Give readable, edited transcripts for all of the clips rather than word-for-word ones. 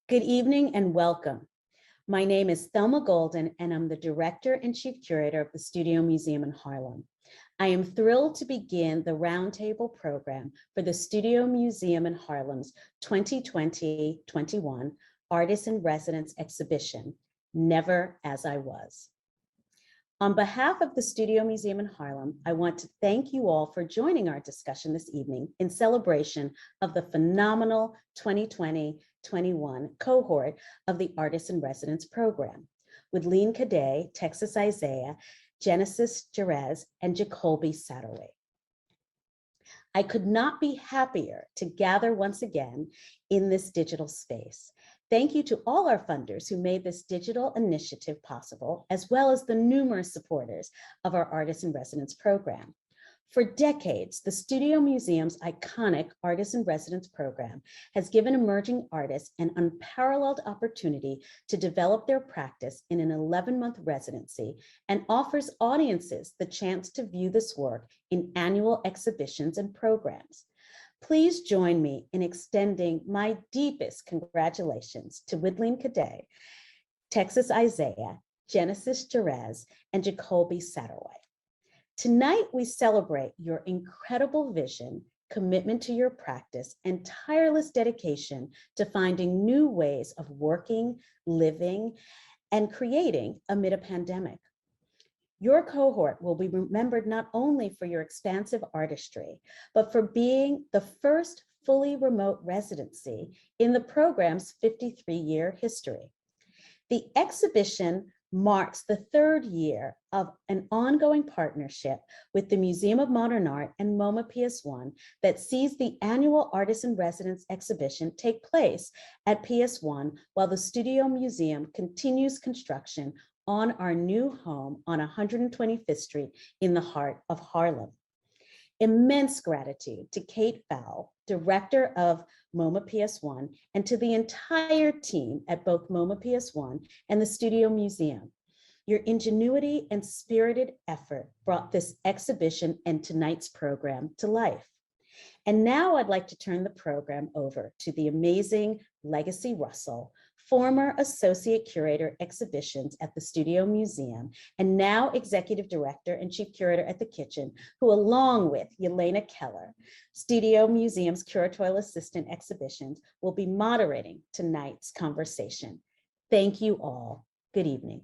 Good evening and welcome. My name is Thelma Golden and I'm the Director and Chief Curator of the Studio Museum in Harlem. I am thrilled to begin the Roundtable program for the Studio Museum in Harlem's 2020-21 Artists in Residence exhibition, Never As I Was. On behalf of the Studio Museum in Harlem, I want to thank you all for joining our discussion this evening in celebration of the phenomenal 2020-21 cohort of the Artists in Residence program. Widline Cadet, Texas Isaiah, Genesis Jerez, and Jacolby Satterwhite. I could not be happier to gather once again in this digital space. Thank you to all our funders who made this digital initiative possible, as well as the numerous supporters of our Artists in Residence program. For decades, the Studio Museum's iconic Artists in Residence program has given emerging artists an unparalleled opportunity to develop their practice in an 11-month residency and offers audiences the chance to view this work in annual exhibitions and programs. Please join me in extending my deepest congratulations to Widline Cadet, Texas Isaiah, Genesis Jerez, and Jacolby Satterwhite. Tonight, we celebrate your incredible vision, commitment to your practice, and tireless dedication to finding new ways of working, living, and creating amid a pandemic. Your cohort will be remembered not only for your expansive artistry, but for being the first fully remote residency in the program's 53-year history. The exhibition marks the third year of an ongoing partnership with the Museum of Modern Art and MoMA PS1 that sees the annual Artists in Residence exhibition take place at PS1 while the Studio Museum continues construction on our new home on 125th Street in the heart of Harlem. Immense gratitude to Kate Fowle, Director of MoMA PS1, and to the entire team at both MoMA PS1 and the Studio Museum. Your ingenuity and spirited effort brought this exhibition and tonight's program to life. And now I'd like to turn the program over to the amazing Legacy Russell, former Associate Curator Exhibitions at the Studio Museum, and now Executive Director and Chief Curator at the Kitchen, who along with Yelena Keller, Studio Museum's Curatorial Assistant Exhibitions, will be moderating tonight's conversation. Thank you all. Good evening.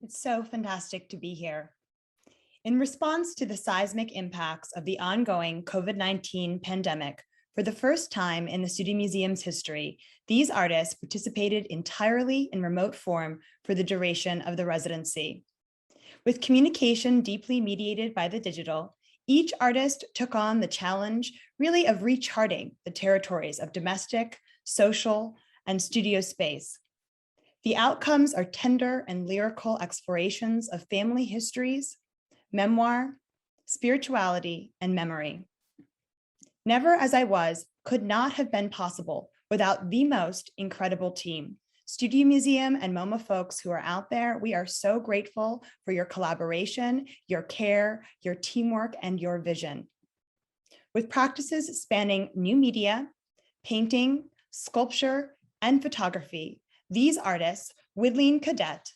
It's so fantastic to be here. In response to the seismic impacts of the ongoing COVID-19 pandemic, for the first time in the Studio Museum's history, these artists participated entirely in remote form for the duration of the residency. With communication deeply mediated by the digital, each artist took on the challenge really of recharting the territories of domestic, social, and studio space. The outcomes are tender and lyrical explorations of family histories, memoir, spirituality, and memory. Never As I Was could not have been possible without the most incredible team. Studio Museum and MoMA folks who are out there, we are so grateful for your collaboration, your care, your teamwork, and your vision. With practices spanning new media, painting, sculpture, and photography, these artists, Widline Cadet,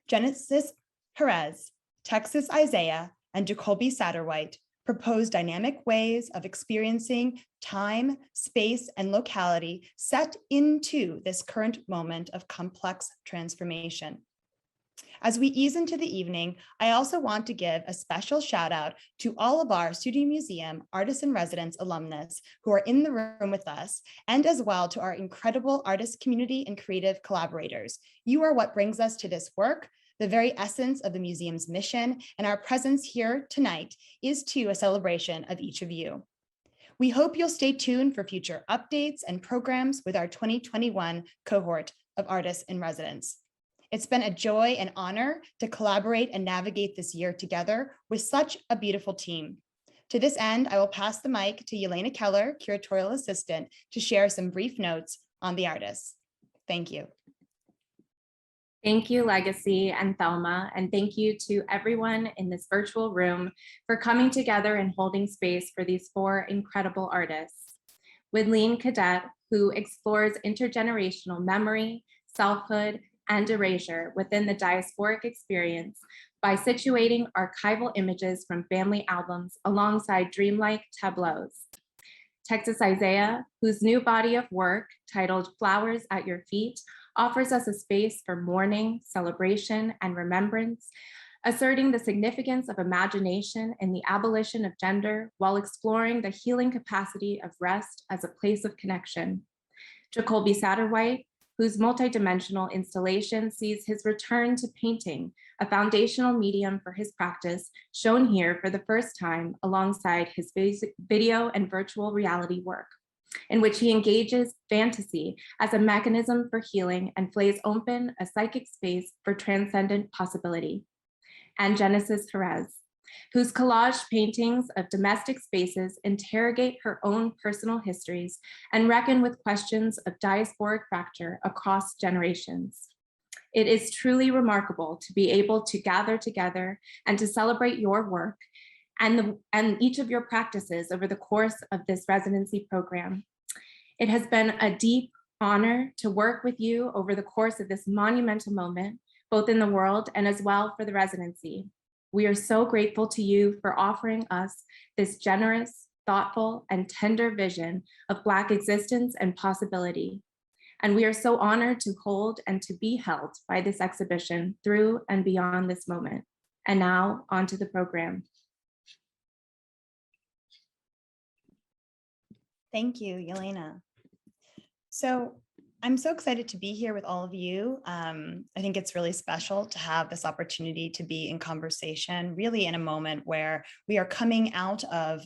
Genesis Jerez, Texas Isaiah, and Jacolby Satterwhite, propose dynamic ways of experiencing time, space, and locality set into this current moment of complex transformation. As we ease into the evening, I also want to give a special shout out to all of our Studio Museum Artists in Residence alumnus who are in the room with us, and as well to our incredible artist community and creative collaborators. You are what brings us to this work, the very essence of the museum's mission, and our presence here tonight is too a celebration of each of you. We hope you'll stay tuned for future updates and programs with our 2021 cohort of Artists in Residence. It's been a joy and honor to collaborate and navigate this year together with such a beautiful team. To this end, I will pass the mic to Yelena Keller, Curatorial Assistant, to share some brief notes on the artists. Thank you. Thank you, Legacy and Thelma, and thank you to everyone in this virtual room for coming together and holding space for these four incredible artists. Widline Cadet, who explores intergenerational memory, selfhood, and erasure within the diasporic experience by situating archival images from family albums alongside dreamlike tableaus. Texas Isaiah, whose new body of work titled Flowers at Your Feet offers us a space for mourning, celebration, and remembrance, asserting the significance of imagination in the abolition of gender while exploring the healing capacity of rest as a place of connection. Jacolby Satterwhite, whose multidimensional installation sees his return to painting, a foundational medium for his practice, shown here for the first time alongside his video and virtual reality work, in which he engages fantasy as a mechanism for healing and flays open a psychic space for transcendent possibility. And Genesis Jerez, whose collaged paintings of domestic spaces interrogate her own personal histories and reckon with questions of diasporic fracture across generations. It is truly remarkable to be able to gather together and to celebrate your work and each of your practices over the course of this residency program. It has been a deep honor to work with you over the course of this monumental moment, both in the world and as well for the residency. We are so grateful to you for offering us this generous, thoughtful, and tender vision of Black existence and possibility. And we are so honored to hold and to be held by this exhibition through and beyond this moment. And now, on to the program. Thank you, Yelena. So I'm so excited to be here with all of you. I think it's really special to have this opportunity to be in conversation, really in a moment where we are coming out of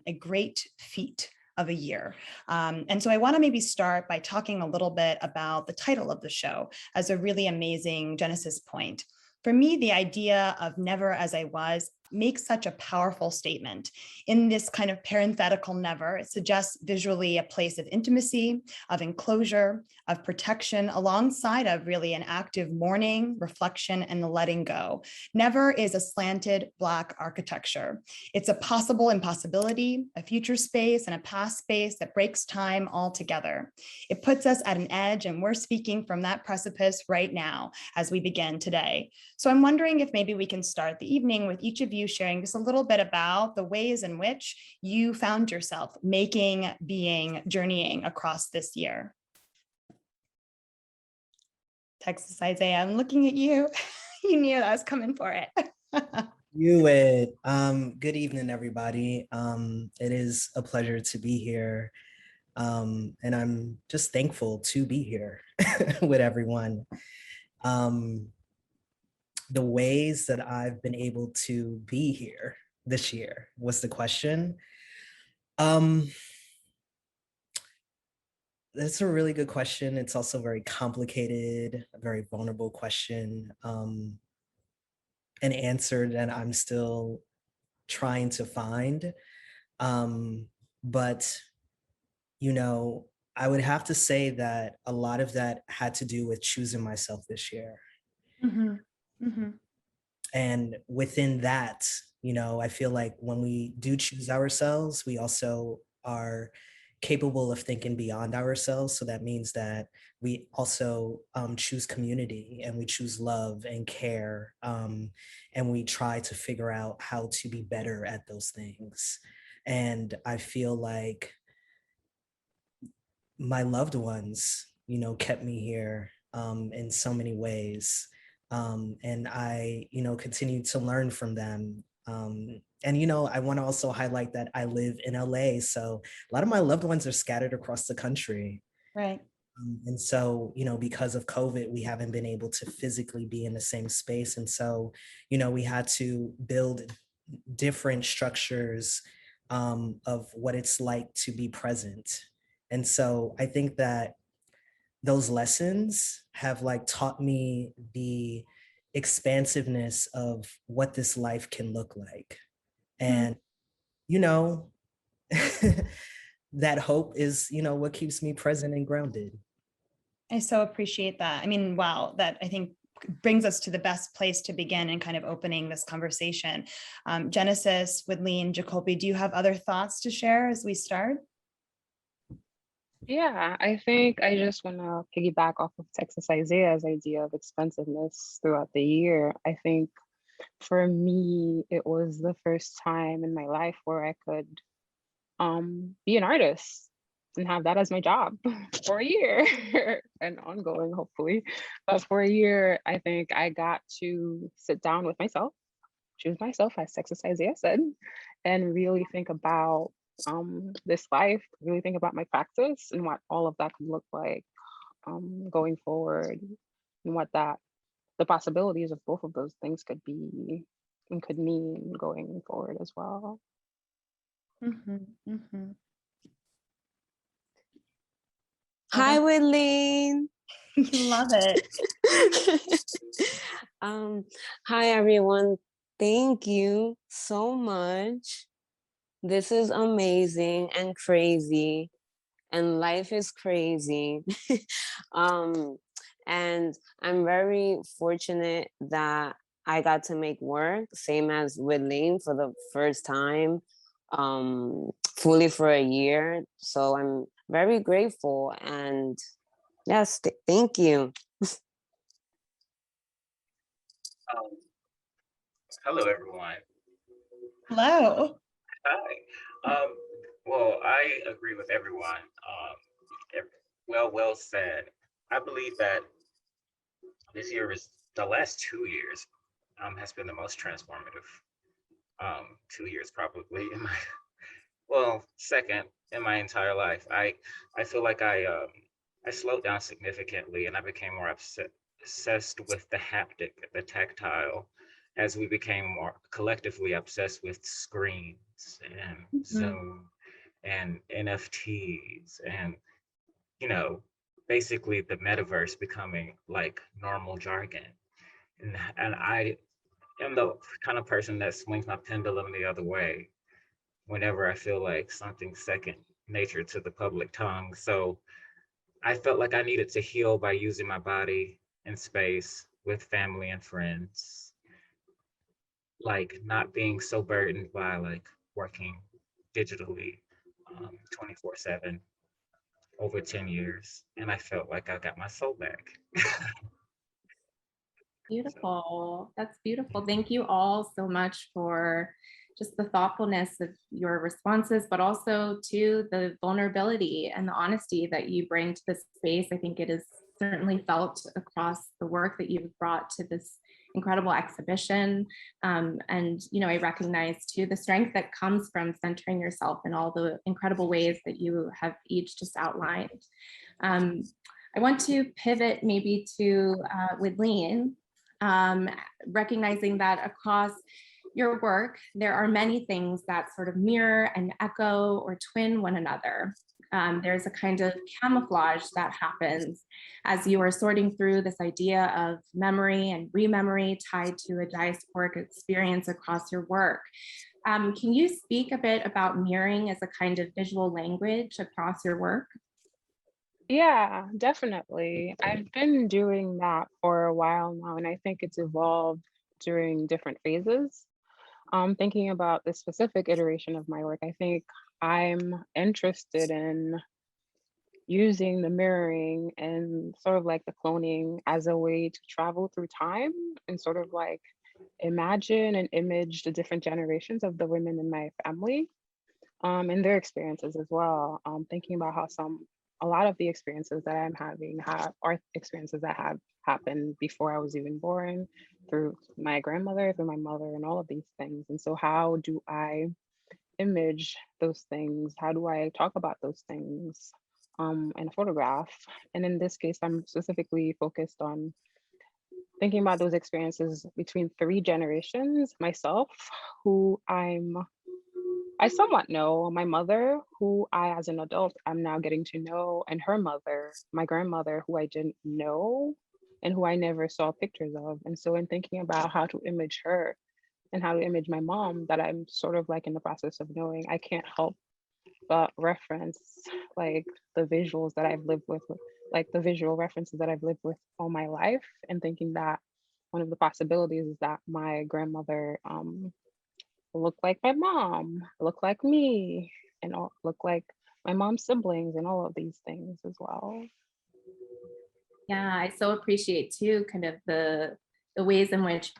a great feat of a year. And so I want to maybe start by talking a little bit about the title of the show as a really amazing Genesis point. For me, the idea of never as I was makes such a powerful statement. In this kind of parenthetical never, it suggests visually a place of intimacy, of enclosure, of protection, alongside of really an active mourning, reflection, and the letting go. Never is a slanted Black architecture. It's a possible impossibility, a future space, and a past space that breaks time all together. It puts us at an edge, and we're speaking from that precipice right now as we begin today. So I'm wondering if maybe we can start the evening with each of you sharing just a little bit about the ways in which you found yourself making, being, journeying across this year. Texas Isaiah, I'm looking at you. You knew I was coming for it. You would. Good evening, everybody. It is a pleasure to be here. And I'm just thankful to be here with everyone. The ways that I've been able to be here this year was the question. That's a really good question. It's also very complicated, a very vulnerable question, an answer that I'm still trying to find. But, you know, I would have to say that a lot of that had to do with choosing myself this year. Mm-hmm. Mm-hmm. And within that, you know, I feel like when we do choose ourselves, we also are capable of thinking beyond ourselves. So that means that we also choose community, and we choose love and care, and we try to figure out how to be better at those things. And I feel like my loved ones, you know, kept me here in so many ways. And I, you know, continue to learn from them. And, you know, I want to also highlight that I live in LA. So a lot of my loved ones are scattered across the country. Right. And so, you know, because of COVID, we haven't been able to physically be in the same space. And so, you know, we had to build different structures of what it's like to be present. And so I think that those lessons have like taught me the expansiveness of what this life can look like. And, you know, that hope is, you know, what keeps me present and grounded. I so appreciate that. I mean, wow, that I think brings us to the best place to begin and kind of opening this conversation. Genesis, Widline, Jacolby, do you have other thoughts to share as we start? Yeah, I think I just want to piggyback off of Texas Isaiah's idea of expensiveness throughout the year. I think for me, it was the first time in my life where I could be an artist and have that as my job for a year and ongoing, hopefully. But for a year, I think I got to sit down with myself, choose myself, as Texas Isaiah said, and really think about this life, really think about my practice and what all of that could look like going forward, and what the possibilities of both of those things could be and could mean going forward as well. Hi, Widline. Love it. Hi, everyone. Thank you so much. This is amazing and crazy, and life is crazy. And I'm very fortunate that I got to make work, same as Widline, for the first time, fully for a year. So I'm very grateful, and yes, thank you. Hello, everyone. Hello. Hi. Well, I agree with everyone. Well said. I believe that this year is the last 2 years has been the most transformative 2 years probably in my second in my entire life. I feel like I slowed down significantly, and I became more obsessed with the haptic, the tactile, as we became more collectively obsessed with screens and Zoom and NFTs and, basically the metaverse becoming like normal jargon. And I am the kind of person that swings my pendulum the other way whenever I feel like something's second nature to the public tongue. So I felt like I needed to heal by using my body in space with family and friends, like not being so burdened by like working digitally 24/7 over 10 years. And I felt like I got my soul back. Beautiful. That's beautiful. Thank you all so much for just the thoughtfulness of your responses, but also to the vulnerability and the honesty that you bring to this space. I think it is certainly felt across the work that you've brought to this incredible exhibition. And, I recognize too the strength that comes from centering yourself in all the incredible ways that you have each just outlined. I want to pivot maybe to Widline, recognizing that across your work, there are many things that sort of mirror and echo or twin one another. There's a kind of camouflage that happens as you are sorting through this idea of memory and rememory tied to a diasporic experience across your work. Can you speak a bit about mirroring as a kind of visual language across your work? Yeah, definitely. I've been doing that for a while now, and I think it's evolved during different phases. Thinking about this specific iteration of my work, I think I'm interested in using the mirroring and sort of like the cloning as a way to travel through time and sort of like imagine and image the different generations of the women in my family and their experiences as well. Thinking about how a lot of the experiences that I'm having are experiences that have happened before I was even born, through my grandmother, through my mother, and all of these things. And so how do I image those things? How do I talk about those things in a photograph? And in this case, I'm specifically focused on thinking about those experiences between 3 generations: myself, who I somewhat know, my mother, who I, as an adult, I'm now getting to know, and her mother, my grandmother, who I didn't know and who I never saw pictures of. And so in thinking about how to image her and how to image my mom, that I'm sort of like in the process of knowing, I can't help but reference like the visuals that I've lived with, like the visual references that I've lived with all my life, and thinking that one of the possibilities is that my grandmother looked like my mom, looked like me, and looked like my mom's siblings and all of these things as well. Yeah, I so appreciate too kind of the ways in which,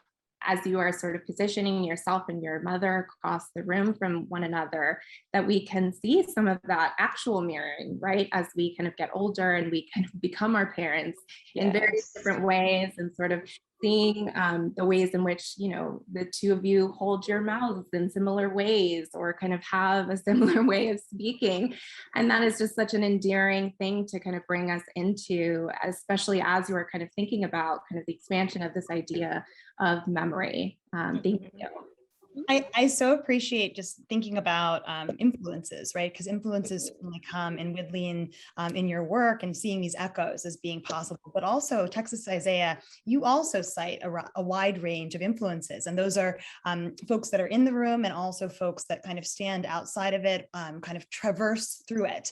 as you are sort of positioning yourself and your mother across the room from one another, that we can see some of that actual mirroring, right? As we kind of get older and we kind of become our parents in various different ways, and sort of seeing the ways in which, you know, the two of you hold your mouths in similar ways or kind of have a similar way of speaking. And that is just such an endearing thing to kind of bring us into, especially as you are kind of thinking about kind of the expansion of this idea of memory. Thank you. I so appreciate just thinking about influences, right? Because influences certainly come in Widline in your work, and seeing these echoes as being possible. But also, Texas Isaiah, you also cite a wide range of influences. And those are folks that are in the room, and also folks that kind of stand outside of it, kind of traverse through it.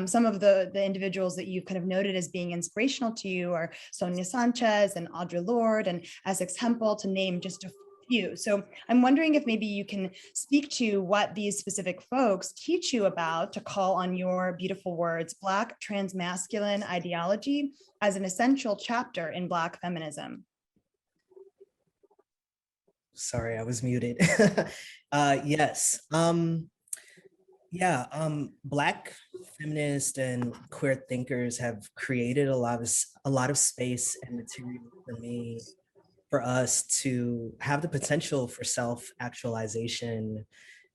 Some of the individuals that you've kind of noted as being inspirational to you are Sonia Sanchez and Audre Lorde and Essex Hempel, to name just a few. So I'm wondering if maybe you can speak to what these specific folks teach you about, to call on your beautiful words, Black transmasculine ideology as an essential chapter in Black feminism. Sorry, I was muted. Yes. Black feminists and queer thinkers have created a lot of space and material for us to have the potential for self-actualization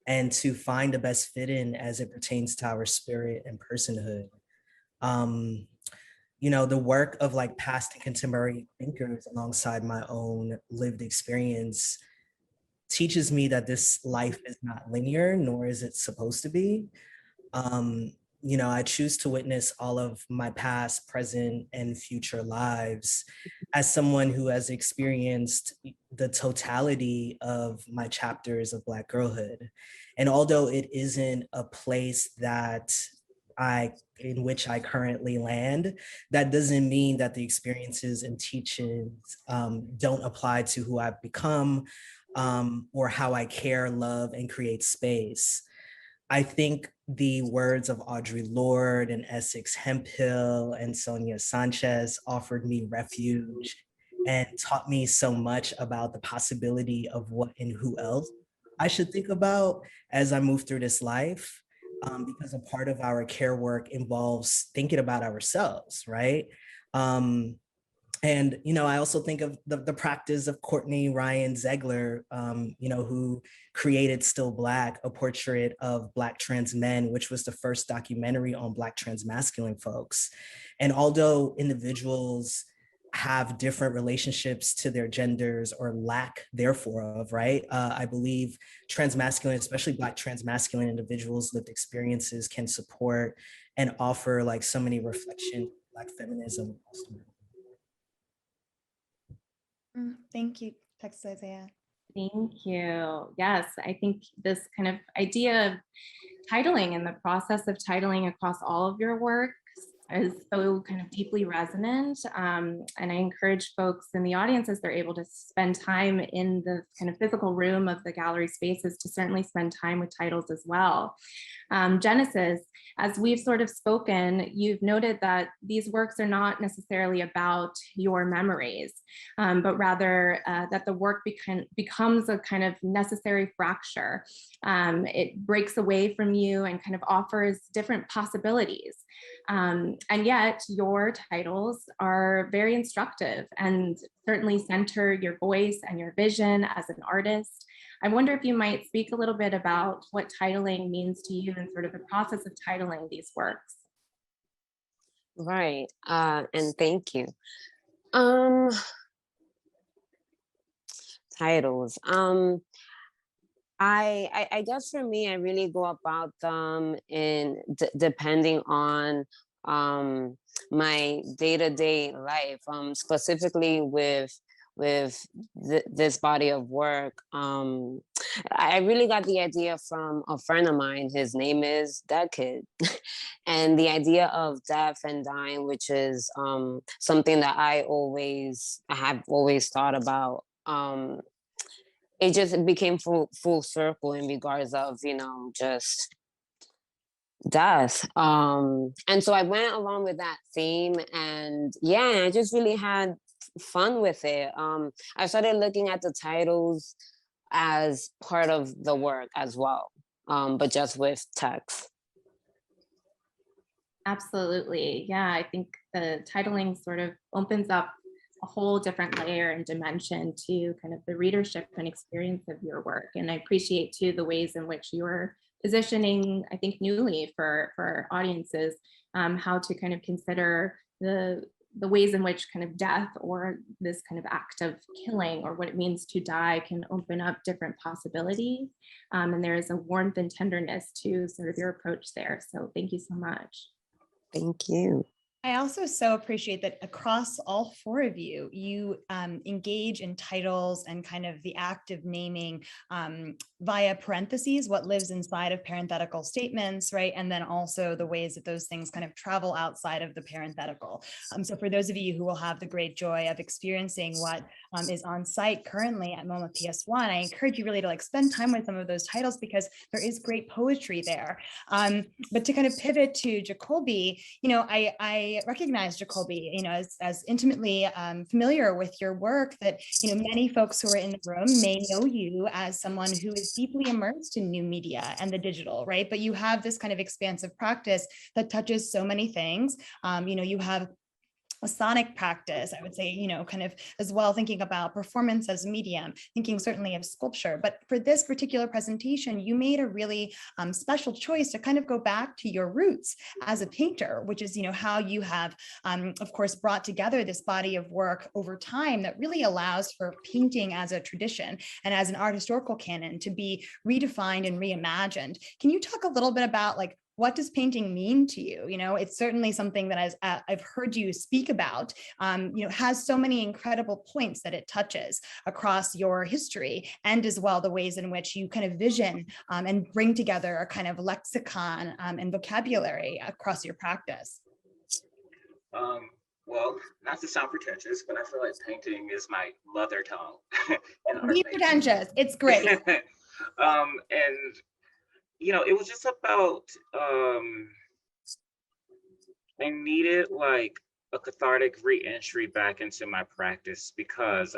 and to find the best fit in as it pertains to our spirit and personhood. The work of like past and contemporary thinkers alongside my own lived experience teaches me that this life is not linear, nor is it supposed to be. I choose to witness all of my past, present, and future lives as someone who has experienced the totality of my chapters of Black girlhood. And although it isn't a place in which I currently land, that doesn't mean that the experiences and teachings don't apply to who I've become, or how I care, love, and create space. I think the words of Audre Lorde and Essex Hemphill and Sonia Sanchez offered me refuge and taught me so much about the possibility of what and who else I should think about as I move through this life, because a part of our care work involves thinking about ourselves, right? I also think of the practice of Courtney Ryan Zegler, who created Still Black, a portrait of Black trans men, which was the first documentary on Black transmasculine folks. And although individuals have different relationships to their genders, or lack therefore of, right? I believe transmasculine, especially Black transmasculine individuals' lived experiences can support and offer like so many reflections of Black feminism. Thank you, Texas Isaiah. Thank you. Yes, I think this kind of idea of titling and the process of titling across all of your works is so kind of deeply resonant. And I encourage folks in the audience, as they're able to spend time in the kind of physical room of the gallery spaces, to certainly spend time with titles as well. Genesis, as we've sort of spoken, you've noted that these works are not necessarily about your memories, but rather that the work becomes a kind of necessary fracture. It breaks away from you and kind of offers different possibilities. And yet your titles are very instructive and certainly center your voice and your vision as an artist. I wonder if you might speak a little bit about what titling means to you and sort of the process of titling these works. Right, and thank you. Titles. I guess for me, I really go about them in depending on my day-to-day life, specifically with with this body of work. I really got the idea from a friend of mine. His name is Dead Kid. And the idea of death and dying, which is something that I have always thought about. It just became full circle in regards of, just death. And so I went along with that theme, and yeah, I just really had fun with it. I started looking at the titles as part of the work as well, but just with text. Absolutely. Yeah, I think the titling sort of opens up a whole different layer and dimension to kind of the readership and experience of your work. And I appreciate too the ways in which you're positioning, I think newly for audiences, how to kind of consider the ways in which kind of death or this kind of act of killing or what it means to die can open up different possibilities. And there is a warmth and tenderness to sort of your approach there. So thank you so much. Thank you. I also so appreciate that across all four of you, you engage in titles and kind of the act of naming via parentheses what lives inside of parenthetical statements, right? And then also the ways that those things kind of travel outside of the parenthetical. So for those of you who will have the great joy of experiencing what is on site currently at MoMA PS1, I encourage you really to spend time with some of those titles because there is great poetry there. But to kind of pivot to Jacolby, I recognize Jacolby, as intimately familiar with your work that, many folks who are in the room may know you as someone who is deeply immersed in new media and the digital, right? But you have this kind of expansive practice that touches so many things. You have a sonic practice, I would say, kind of as well, thinking about performance as a medium, thinking certainly of sculpture. But for this particular presentation, you made a really special choice to kind of go back to your roots as a painter, which is, how you have, of course, brought together this body of work over time that really allows for painting as a tradition and as an art historical canon to be redefined and reimagined. Can you talk a little bit about what does painting mean to you? It's certainly something that I've heard you speak about, has so many incredible points that it touches across your history, and as well the ways in which you kind of vision and bring together a kind of lexicon and vocabulary across your practice. Well, not to sound pretentious, but I feel like painting is my mother tongue. Be pretentious, it's great. And it was just about, I needed a cathartic re-entry back into my practice because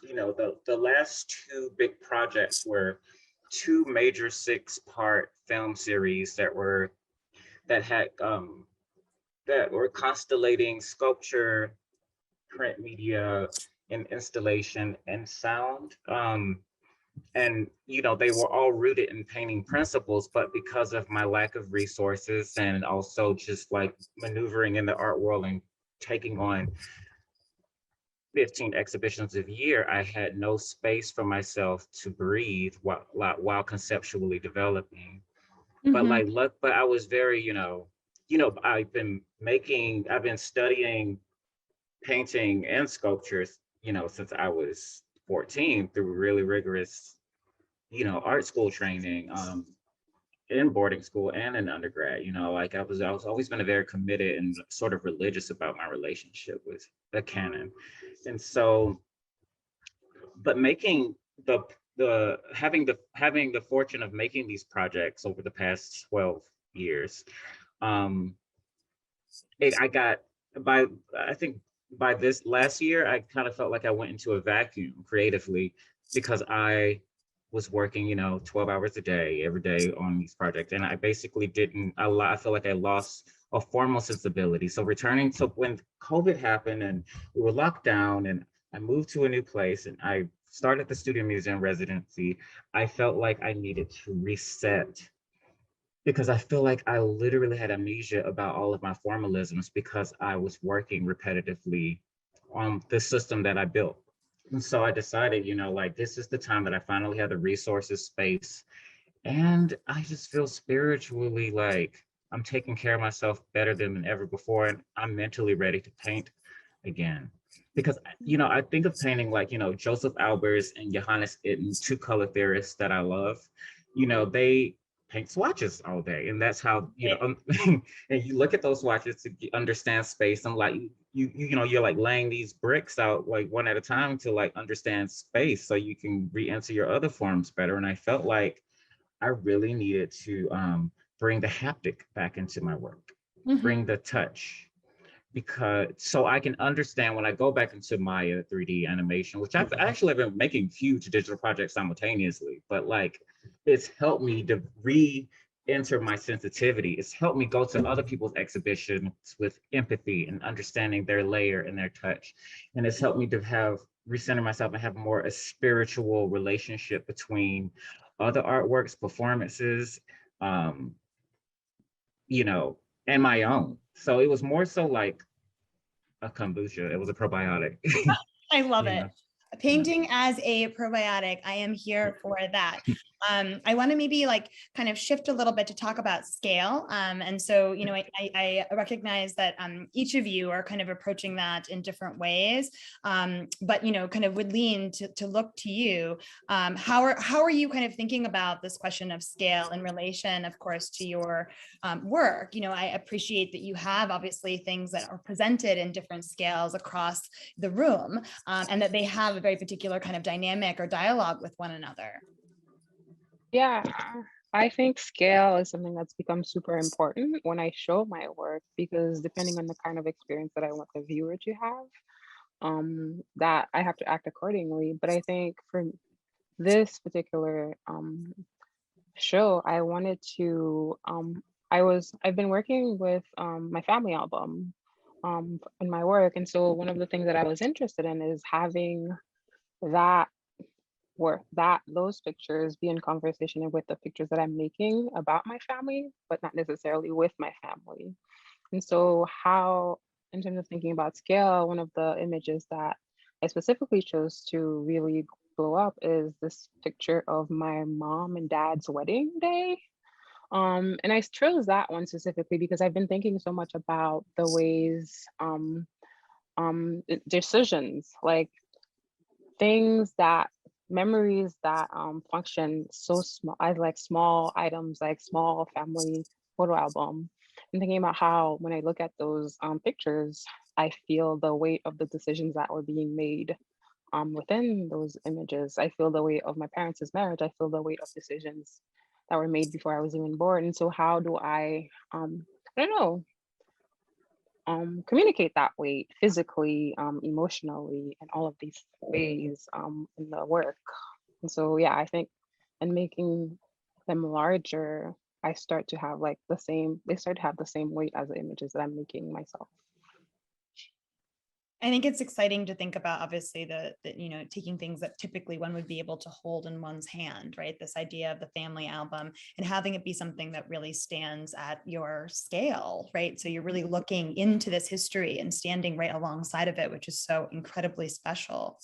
the last two big projects were two major 6-part film series that were constellating sculpture, print media, and installation and sound. And they were all rooted in painting principles, but because of my lack of resources and also just maneuvering in the art world and taking on 15 exhibitions a year, I had no space for myself to breathe while conceptually developing. Mm-hmm. But I was very, I've been studying painting and sculptures, since I was 14 through really rigorous, art school training, in boarding school and in undergrad. I was always been very committed and sort of religious about my relationship with the canon. And so, but making having the fortune of making these projects over the past 12 years, I think by this last year, I kind of felt like I went into a vacuum creatively because I was working, 12 hours a day, every day on these projects. And I basically I feel like I lost a formal sensibility. So returning to when COVID happened and we were locked down and I moved to a new place and I started the Studio Museum residency, I felt like I needed to reset because I feel like I literally had amnesia about all of my formalisms because I was working repetitively on the system that I built. And so I decided, this is the time that I finally have the resources, space, and I just feel spiritually like I'm taking care of myself better than ever before, and I'm mentally ready to paint again. because, you know, I think of painting like, you know, Joseph Albers and Johannes Itten, two color theorists that I love. You know, they paint swatches all day, and that's how, you know, and you look at those swatches to understand space. And like you know, you're like laying these bricks out like one at a time to like understand space, so you can re-enter your other forms better. And I felt like I really needed to bring the haptic back into my work, bring the touch, because so I can understand when I go back into Maya 3D animation, which I've actually been making huge digital projects simultaneously, but like it's helped me to re-enter my sensitivity. It's helped me go to other people's exhibitions with empathy and understanding their layer and their touch. And it's helped me to have recenter myself and have more a spiritual relationship between other artworks, performances, you know, and my own. So it was more so like a kombucha. It was a probiotic. I love You it. know? Painting as a probiotic. I am here for that. I want to maybe like kind of shift a little bit to talk about scale. And so, you know, I recognize that each of you are kind of approaching that in different ways. But, you know, kind of would lean to look to you. How are you kind of thinking about this question of scale in relation, of course, to your work? You know, I appreciate that you have obviously things that are presented in different scales across the room, and that they have a very particular kind of dynamic or dialogue with one another. Yeah, I think scale is something that's become super important when I show my work, because depending on the kind of experience that I want the viewer to have, that I have to act accordingly. But I think for this particular show, I wanted to, I've been working with my family album in my work. And so one of the things that I was interested in is having that those pictures be in conversation with the pictures that I'm making about my family, but not necessarily with my family. And so how, in terms of thinking about scale, one of the images that I specifically chose to really blow up is this picture of my mom and dad's wedding day. And I chose that one specifically because I've been thinking so much about the ways decisions, like things that memories that function so small as like small items, like small family photo album. And thinking about how when I look at those pictures, I feel the weight of the decisions that were being made within those images. I feel the weight of my parents' marriage. I feel the weight of decisions that were made before I was even born. And so how do I don't know, communicate that weight physically, emotionally, and all of these ways in the work. And so, yeah, I think in making them larger, I start to have like they start to have the same weight as the images that I'm making myself. I think it's exciting to think about, obviously, the you know, taking things that typically one would be able to hold in one's hand, right? This idea of the family album and having it be something that really stands at your scale, right? So you're really looking into this history and standing right alongside of it, which is so incredibly special.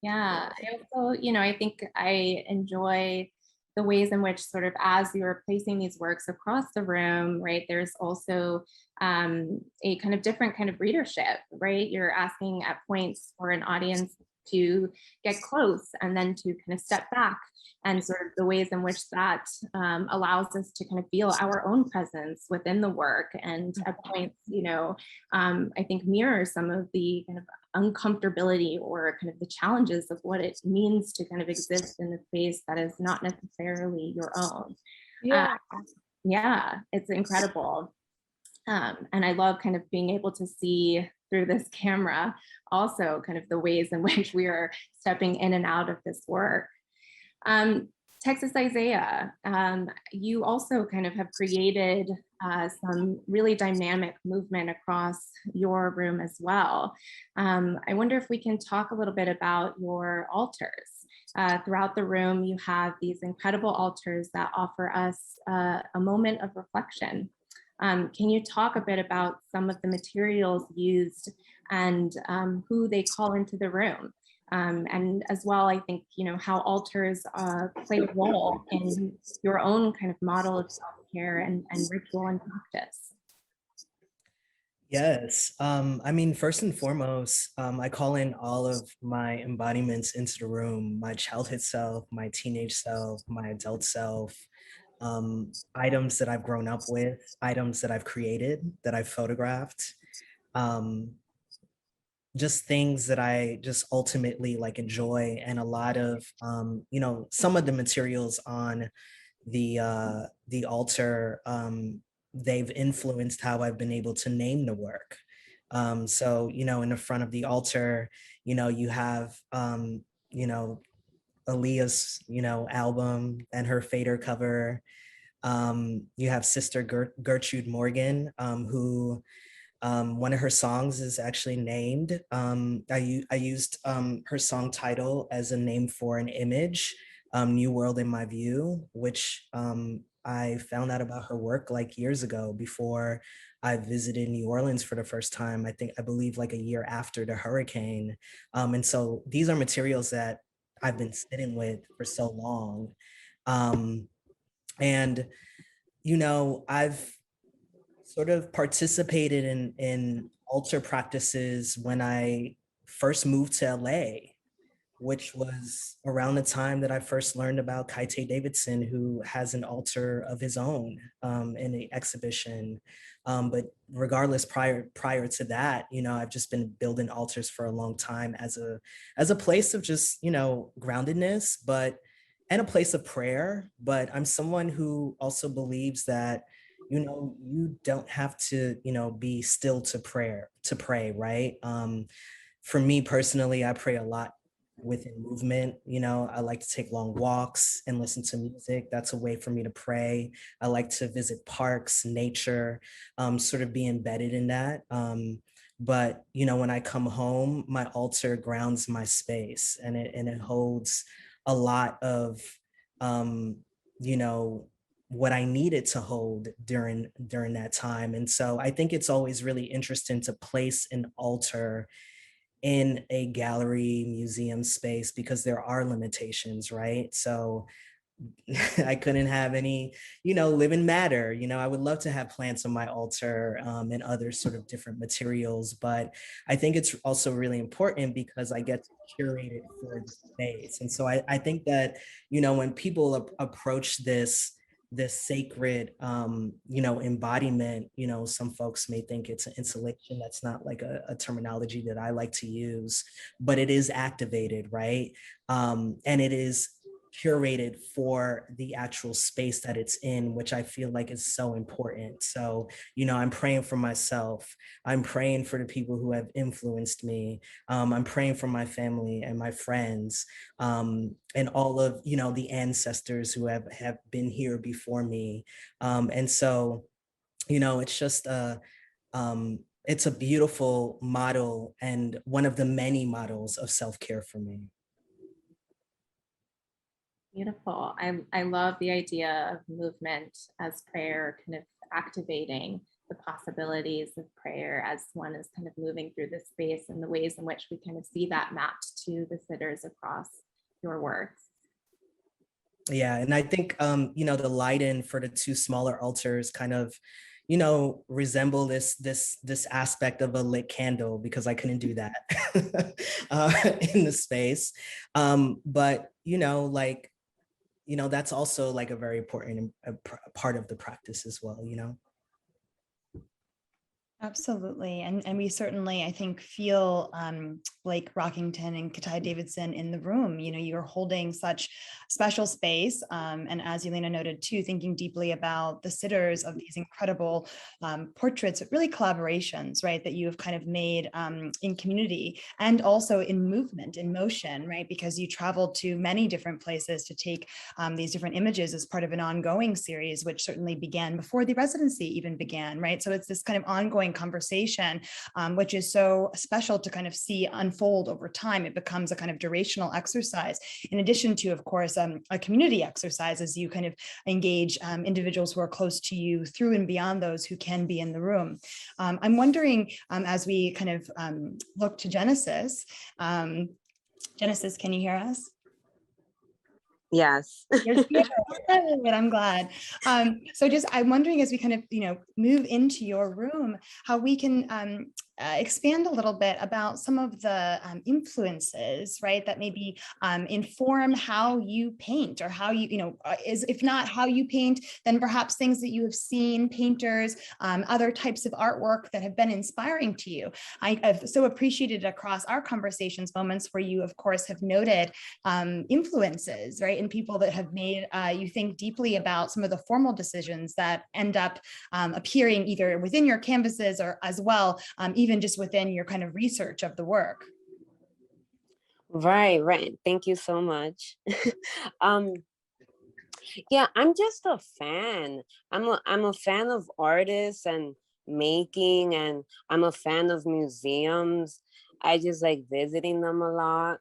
Yeah, I also, you know, I think I enjoy the ways in which sort of as you're placing these works across the room, right, there's also a kind of different kind of readership, right? You're asking at points for an audience to get close and then to kind of step back, and sort of the ways in which that allows us to kind of feel our own presence within the work, and at points, you know, I think mirrors some of the kind of uncomfortability or kind of the challenges of what it means to kind of exist in a space that is not necessarily your own. Yeah, it's incredible. And I love kind of being able to see through this camera also kind of the ways in which we are stepping in and out of this work. Texas Isaiah, you also kind of have created some really dynamic movement across your room as well. I wonder if we can talk a little bit about your altars. Throughout the room, you have these incredible altars that offer us a moment of reflection. Can you talk a bit about some of the materials used and who they call into the room? And as well, I think, you know, how altars play a role in your own kind of model of self-care and ritual and practice. Yes. I mean, first and foremost, I call in all of my embodiments into the room, my childhood self, my teenage self, my adult self, items that I've grown up with, items that I've created, that I've photographed, um, just things that I just ultimately like enjoy, and a lot of, some of the materials on the altar, they've influenced how I've been able to name the work. So, in the front of the altar, you have, you know, Aaliyah's, album and her fader cover. You have Sister Gertrude Morgan, who one of her songs is actually named. I used her song title as a name for an image, New World in My View, which I found out about her work like years ago before I visited New Orleans for the first time. I believe like a year after the hurricane. And so these are materials that I've been sitting with for so long. Um, and, I've sort of participated in altar practices when I first moved to LA, which was around the time that I first learned about Kaite Davidson, who has an altar of his own in the exhibition. But regardless, prior to that, I've just been building altars for a long time as a place of just, groundedness, and a place of prayer. But I'm someone who also believes that you don't have to be still to pray, right? For me personally, I pray a lot within movement. I like to take long walks and listen to music. That's a way for me to pray. I like to visit parks, nature, sort of be embedded in that. But when I come home, my altar grounds my space, and it holds a lot of you know what I needed to hold during that time. And so I think it's always really interesting to place an altar in a gallery museum space because there are limitations, right? So I couldn't have any, living matter. I would love to have plants on my altar, and other sort of different materials, but I think it's also really important because I get to curate it for the space. And so I think that, when people approach this sacred, embodiment, some folks may think it's an installation. That's not like a terminology that I like to use, but it is activated, right? And it is curated for the actual space that it's in, which I feel like is so important. So, I'm praying for myself. I'm praying for the people who have influenced me. I'm praying for my family and my friends, and all of, the ancestors who have been here before me. And so, it's just it's a beautiful model and one of the many models of self-care for me. Beautiful. I love the idea of movement as prayer, kind of activating the possibilities of prayer as one is kind of moving through the space, and the ways in which we kind of see that mapped to the sitters across your works. Yeah, and I think the light-in for the two smaller altars kind of, resemble this aspect of a lit candle, because I couldn't do that in the space. But that's also like a very important part of the practice as well. Absolutely. And we certainly, I think, feel like Rockington and Katai Davidson in the room. You're holding such special space. And as Yelena noted too, thinking deeply about the sitters of these incredible portraits, really collaborations, right, that you have kind of made in community and also in movement, in motion, right, because you traveled to many different places to take these different images as part of an ongoing series, which certainly began before the residency even began, right? So it's this kind of ongoing conversation, which is so special to kind of see unfold over time. It becomes a kind of durational exercise, in addition to, of course, a community exercise as you kind of engage individuals who are close to you through and beyond those who can be in the room. I'm wondering, as we kind of look to Genesis, Genesis, can you hear us? Yes. You're good. Good, I'm glad. So I'm wondering, as we kind of, move into your room, how we can expand a little bit about some of the influences, right, that maybe inform how you paint, or how if not how you paint, then perhaps things that you have seen, painters, other types of artwork that have been inspiring to you. I've so appreciated across our conversations moments where you, of course, have noted influences, right, and people that have made you think deeply about some of the formal decisions that end up appearing either within your canvases or as well, even just within your kind of research of the work. Right. Thank you so much. Yeah, I'm just a fan. I'm a fan of artists and making, and I'm a fan of museums. I just like visiting them a lot.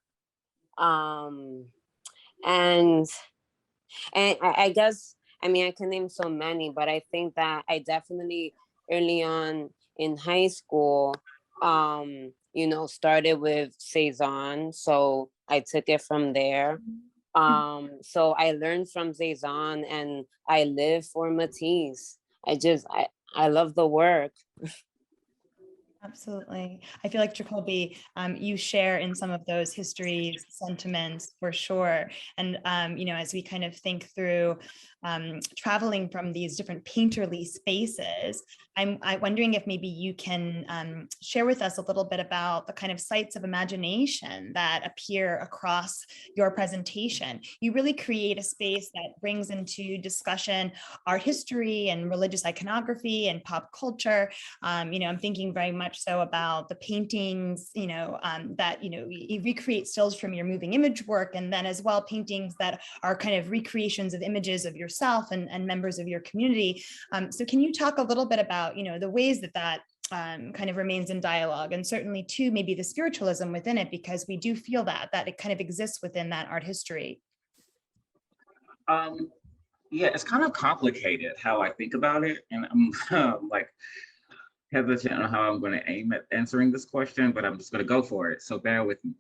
And I guess, I mean, I can name so many, but I think that I definitely early on in high school, started with Cezanne. So I took it from there. So I learned from Cezanne, and I live for Matisse. I love the work. Absolutely. I feel like, Jacolby, you share in some of those histories, sentiments for sure. And, as we kind of think through traveling from these different painterly spaces, I'm wondering if maybe you can share with us a little bit about the kind of sites of imagination that appear across your presentation. You really create a space that brings into discussion art history and religious iconography and pop culture. I'm thinking very much so about the paintings, that, you recreate stills from your moving image work, and then as well paintings that are kind of recreations of images of yourself and members of your community. So can you talk a little bit about, the ways that kind of remains in dialogue, and certainly too, maybe the spiritualism within it, because we do feel that it kind of exists within that art history. Yeah, it's kind of complicated how I think about it, and I'm like hesitant on how I'm going to aim at answering this question, but I'm just going to go for it. So bear with me.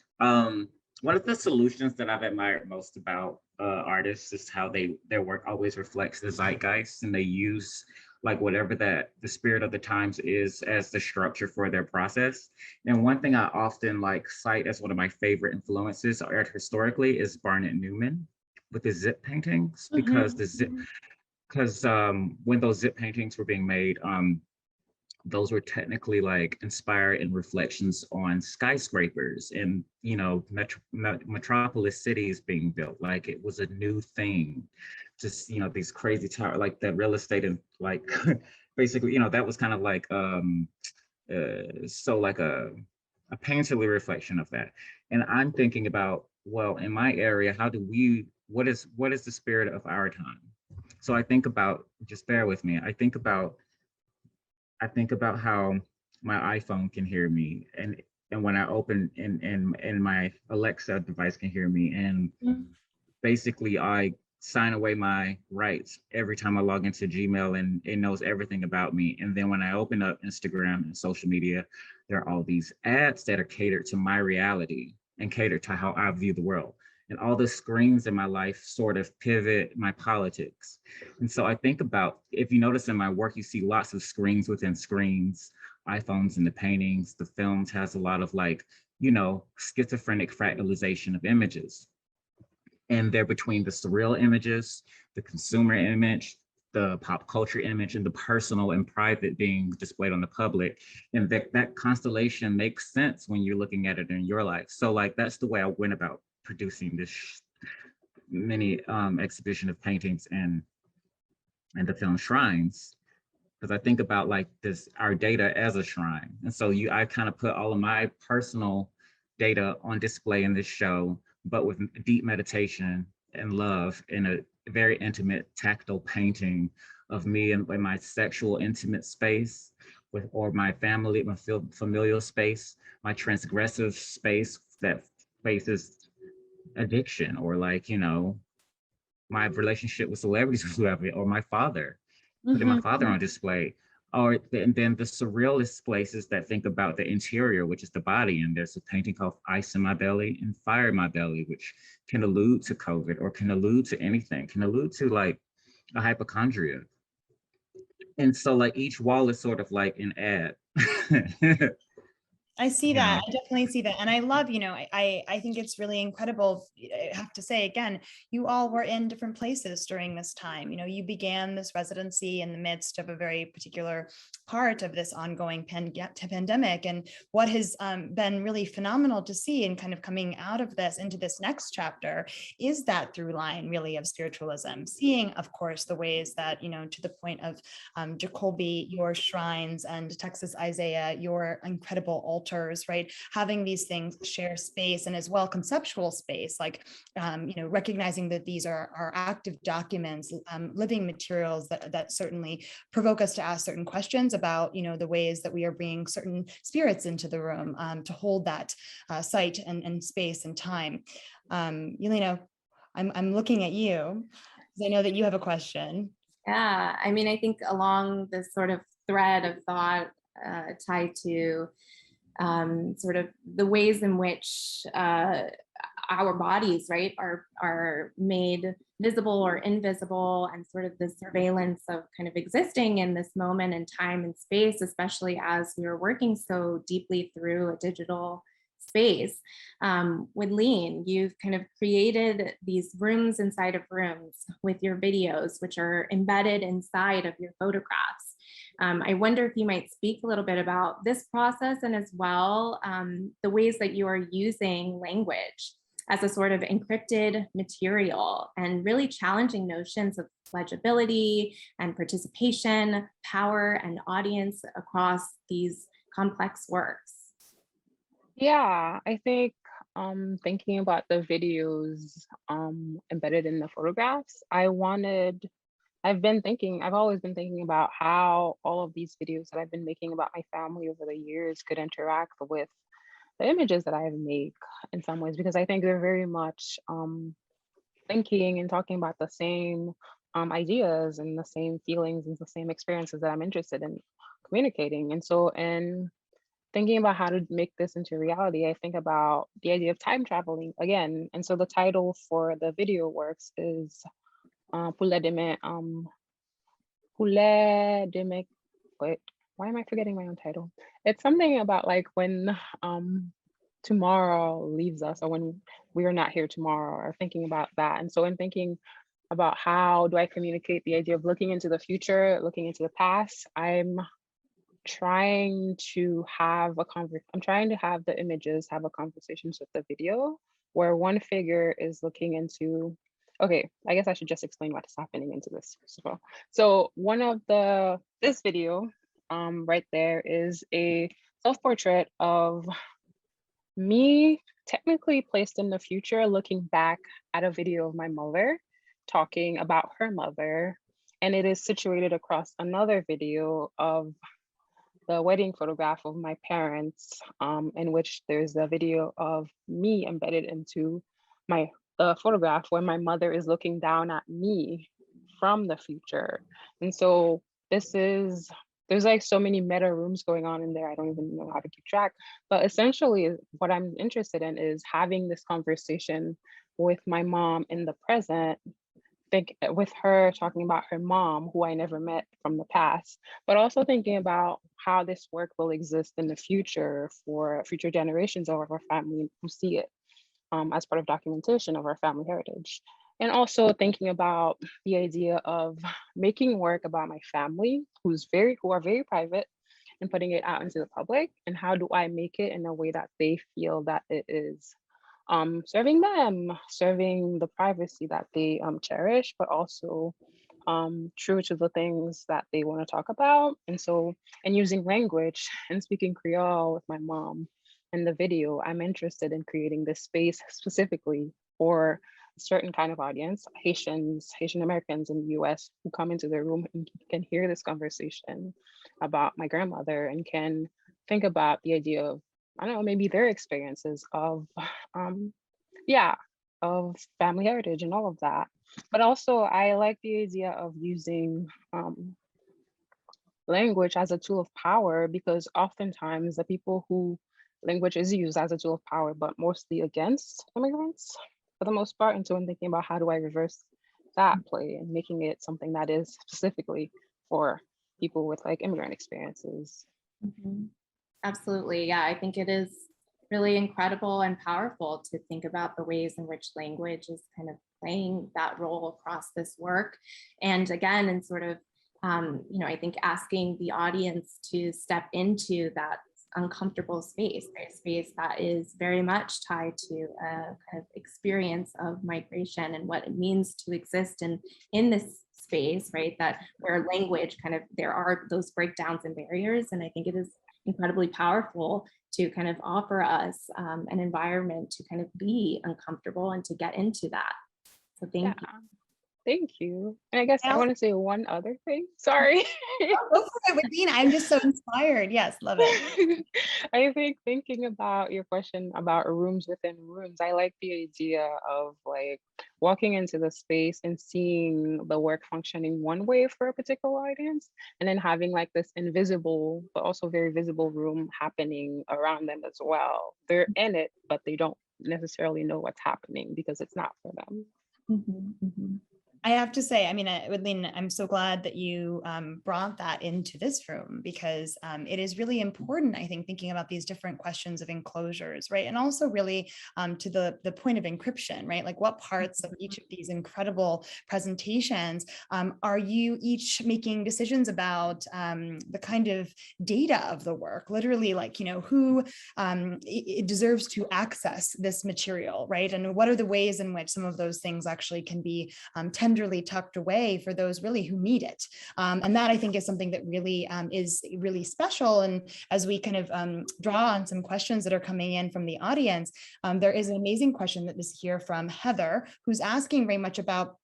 One of the solutions that I've admired most about artists is how their work always reflects the zeitgeist, and they use like whatever that the spirit of the times is as the structure for their process. And one thing I often like cite as one of my favorite influences art historically is Barnett Newman with his zip paintings, because when those zip paintings were being made, those were technically like inspired in reflections on skyscrapers and, metropolis cities being built. Like it was a new thing. Just, these crazy tower, like the real estate and like basically, that was kind of like so like a painterly reflection of that. And I'm thinking about, well, in my area, what is the spirit of our time? So I think about, just bear with me. I think about how my iPhone can hear me, and when I open and my Alexa device can hear me, and basically I sign away my rights every time I log into Gmail, and it knows everything about me. And then when I open up Instagram and social media, there are all these ads that are catered to my reality and catered to how I view the world. And all the screens in my life sort of pivot my politics. And so I think about, if you notice in my work, you see lots of screens within screens, iPhones in the paintings, the films has a lot of like, schizophrenic fractalization of images. And they're between the surreal images, the consumer image, the pop culture image, and the personal and private being displayed on the public. And that constellation makes sense when you're looking at it in your life. So like, that's the way I went about producing this mini exhibition of paintings and the film Shrines, because I think about like this, our data as a shrine. And so I kind of put all of my personal data on display in this show, but with deep meditation and love in a very intimate tactile painting of me and my sexual intimate space or my family, my familial space, my transgressive space that faces addiction, or like, my relationship with celebrities who have it, or my father, putting my father on display, And then the surrealist places that think about the interior, which is the body. And there's a painting called Ice in My Belly and Fire in My Belly, which can allude to COVID or can allude to anything, can allude to like a hypochondria. And so like each wall is sort of like an ad. I see You that. know? I definitely see that. And I love, I think it's really incredible. I have to say again, you all were in different places during this time. You began this residency in the midst of a very particular part of this ongoing pandemic. And what has been really phenomenal to see and kind of coming out of this into this next chapter is that through line really of spiritualism, seeing, of course, the ways that, to the point of Jacolby, your shrines, and Texas Isaiah, your incredible altars, right? Having these things share space and as well conceptual space, like, recognizing that these are active documents, living materials that certainly provoke us to ask certain questions about, the ways that we are bringing certain spirits into the room to hold that site and space and time. Yelena, I'm looking at you because I know that you have a question. Yeah, I mean, I think along this sort of thread of thought tied to sort of the ways in which our bodies, right, are made visible or invisible, and sort of the surveillance of kind of existing in this moment in time and space, especially as we are working so deeply through a digital space. With Lean, you've kind of created these rooms inside of rooms with your videos, which are embedded inside of your photographs. I wonder if you might speak a little bit about this process, and as well the ways that you are using language as a sort of encrypted material and really challenging notions of legibility and participation, power, and audience across these complex works. Yeah, I think thinking about the videos embedded in the photographs, I've always been thinking about how all of these videos that I've been making about my family over the years could interact with the images that I have made in some ways, because I think they're very much thinking and talking about the same ideas and the same feelings and the same experiences that I'm interested in communicating. And so, in thinking about how to make this into reality, I think about the idea of time traveling again. And so the title for the video works is Poulet de me, wait, why am I forgetting my own title? It's something about like when tomorrow leaves us, or when we are not here tomorrow, or thinking about that. And so in thinking about how do I communicate the idea of looking into the future, looking into the past, I'm trying to have the images have a conversation with the video, where one figure is looking into, okay, I guess I should just explain what is happening into this first of all. So this video right there is a self-portrait of me, technically placed in the future, looking back at a video of my mother talking about her mother, and it is situated across another video of the wedding photograph of my parents, in which there's a video of me embedded into the photograph where my mother is looking down at me from the future. And so there's like so many meta rooms going on in there. I don't even know how to keep track, but essentially what I'm interested in is having this conversation with my mom in the present, with her talking about her mom, who I never met from the past, but also thinking about how this work will exist in the future for future generations of our family who see it as part of documentation of our family heritage. And also thinking about the idea of making work about my family who are very private, and putting it out into the public, and how do I make it in a way that they feel that it is serving them, serving the privacy that they cherish, but also true to the things that they want to talk about. And so, and using language and speaking Creole with my mom in the video, I'm interested in creating this space specifically for a certain kind of audience, Haitian Americans in the US, who come into the room and can hear this conversation about my grandmother and can think about the idea of, I don't know, maybe their experiences of, of family heritage and all of that. But also I like the idea of using language as a tool of power, because oftentimes the people who language is used as a tool of power, but mostly against immigrants for the most part. And so I'm thinking about how do I reverse that play and making it something that is specifically for people with like immigrant experiences. Mhm. Absolutely. Yeah, I think it is really incredible and powerful to think about the ways in which language is kind of playing that role across this work. And again, and sort of, I think asking the audience to step into that uncomfortable space, right? Space that is very much tied to a kind of experience of migration and what it means to exist in this space, right? That where language kind of, there are those breakdowns and barriers. And I think it is incredibly powerful to kind of offer us an environment to kind of be uncomfortable and to get into that. So thank you. Thank you. And I guess I Al- want to say one other thing. Sorry. Oh, go for it, Widline. I'm just so inspired. Yes, love it. I think thinking about your question about rooms within rooms, I like the idea of like walking into the space and seeing the work functioning one way for a particular audience, and then having like this invisible, but also very visible room happening around them as well. They're in it, but they don't necessarily know what's happening because it's not for them. Mhm, mhm. I have to say, I mean, Widline, I'm so glad that you brought that into this room, because it is really important, I think, thinking about these different questions of enclosures, right? And also really to the point of encryption, right? Like what parts of each of these incredible presentations are you each making decisions about the kind of data of the work, literally like, who it deserves to access this material, right? And what are the ways in which some of those things actually can be tenderly tucked away for those really who need it. And that I think is something that really is really special. And as we kind of draw on some questions that are coming in from the audience, there is an amazing question that is here from Heather, who's asking very much about